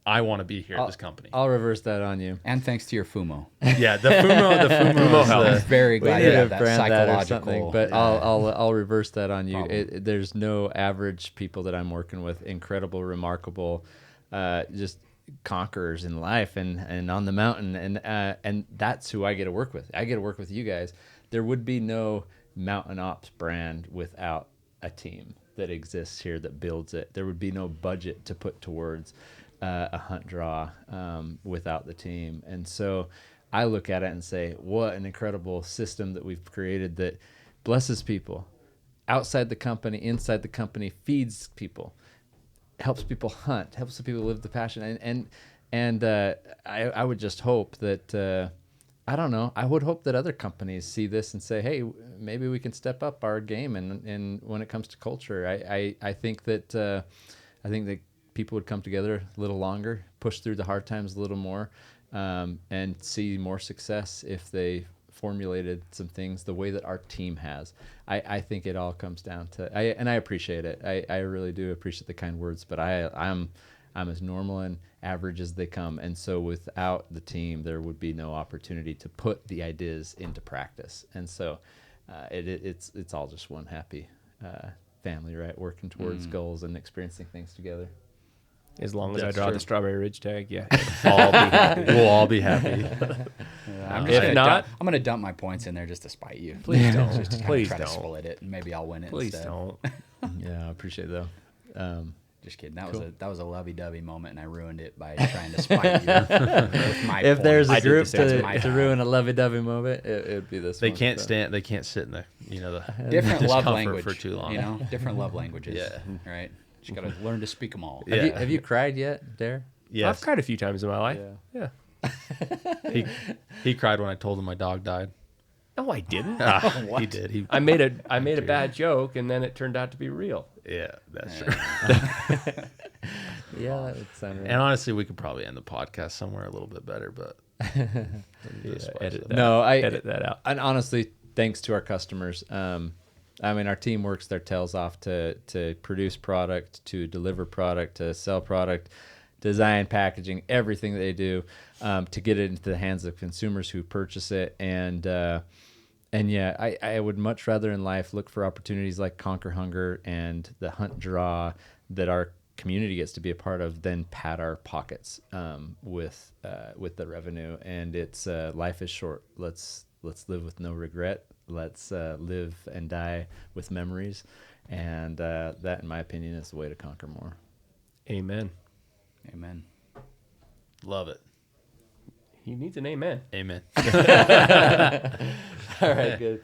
I want to be here at this company. I'll reverse that on you. And thanks to your FUMO. Yeah, the Fumo is I'm the- very We glad need you to have that brand that or something, psychological. but I'll reverse that on you. problem. There's no average people that I'm working with. Incredible, remarkable, just conquerors in life and on the mountain, and that's who I get to work with. I get to work with you guys. There would be no Mountain Ops brand without a team that exists here that builds it. There would be no budget to put towards a hunt draw without the team. And so I look at it and say, what an incredible system that we've created that blesses people outside the company, inside the company, feeds people, helps people hunt, helps the people live the passion. And I would just hope that, I don't know, I would hope that other companies see this and say, hey, maybe we can step up our game and when it comes to culture. I think that people would come together a little longer, push through the hard times a little more, and see more success if they formulated some things the way that our team has. I think it all comes down to, and I appreciate it. I really do appreciate the kind words, but I'm as normal and average as they come. And so without the team, there would be no opportunity to put the ideas into practice. And so it's all just one happy family, right? Working towards goals and experiencing things together. As long as That's I draw true. the Strawberry Ridge tag, yeah. all be happy. We'll all be happy. I'm If gonna not- I'm going to dump my points in there just to spite you. Please don't. Just to kind Please of try to don't. split it, and maybe I'll win it Please instead. don't. Yeah, I appreciate it though. Just kidding. That was a lovey-dovey moment, and I ruined it by trying to spite you. with my If there's points. a group That's to, my to job. ruin a lovey-dovey moment, it'd be this They one. can't So. stand. They can't sit in the different love discomfort language for too long. different love languages. Yeah. Right. Just got to learn to speak them all. Yeah. Have you cried yet, Dare? Yes. I've cried a few times in my life. Yeah. Yeah. He cried when I told him my dog died. No, I didn't. He did. He. I made a bad joke, and then it turned out to be real. Yeah, that's true. Yeah, that would sound right. And honestly, we could probably end the podcast somewhere a little bit better, but Edit that. No, edit that out. And honestly, thanks to our customers. Our team works their tails off to produce product, to deliver product, to sell product, design, packaging, everything that they do, to get it into the hands of consumers who purchase it. And And yeah, I would much rather in life look for opportunities like Conquer Hunger and the Hunt Draw that our community gets to be a part of than pad our pockets with the revenue. And it's life is short. Let's live with no regret. Let's live and die with memories. And that, in my opinion, is the way to conquer more. Amen. Amen. Love it. He needs an amen. Amen. All right, good.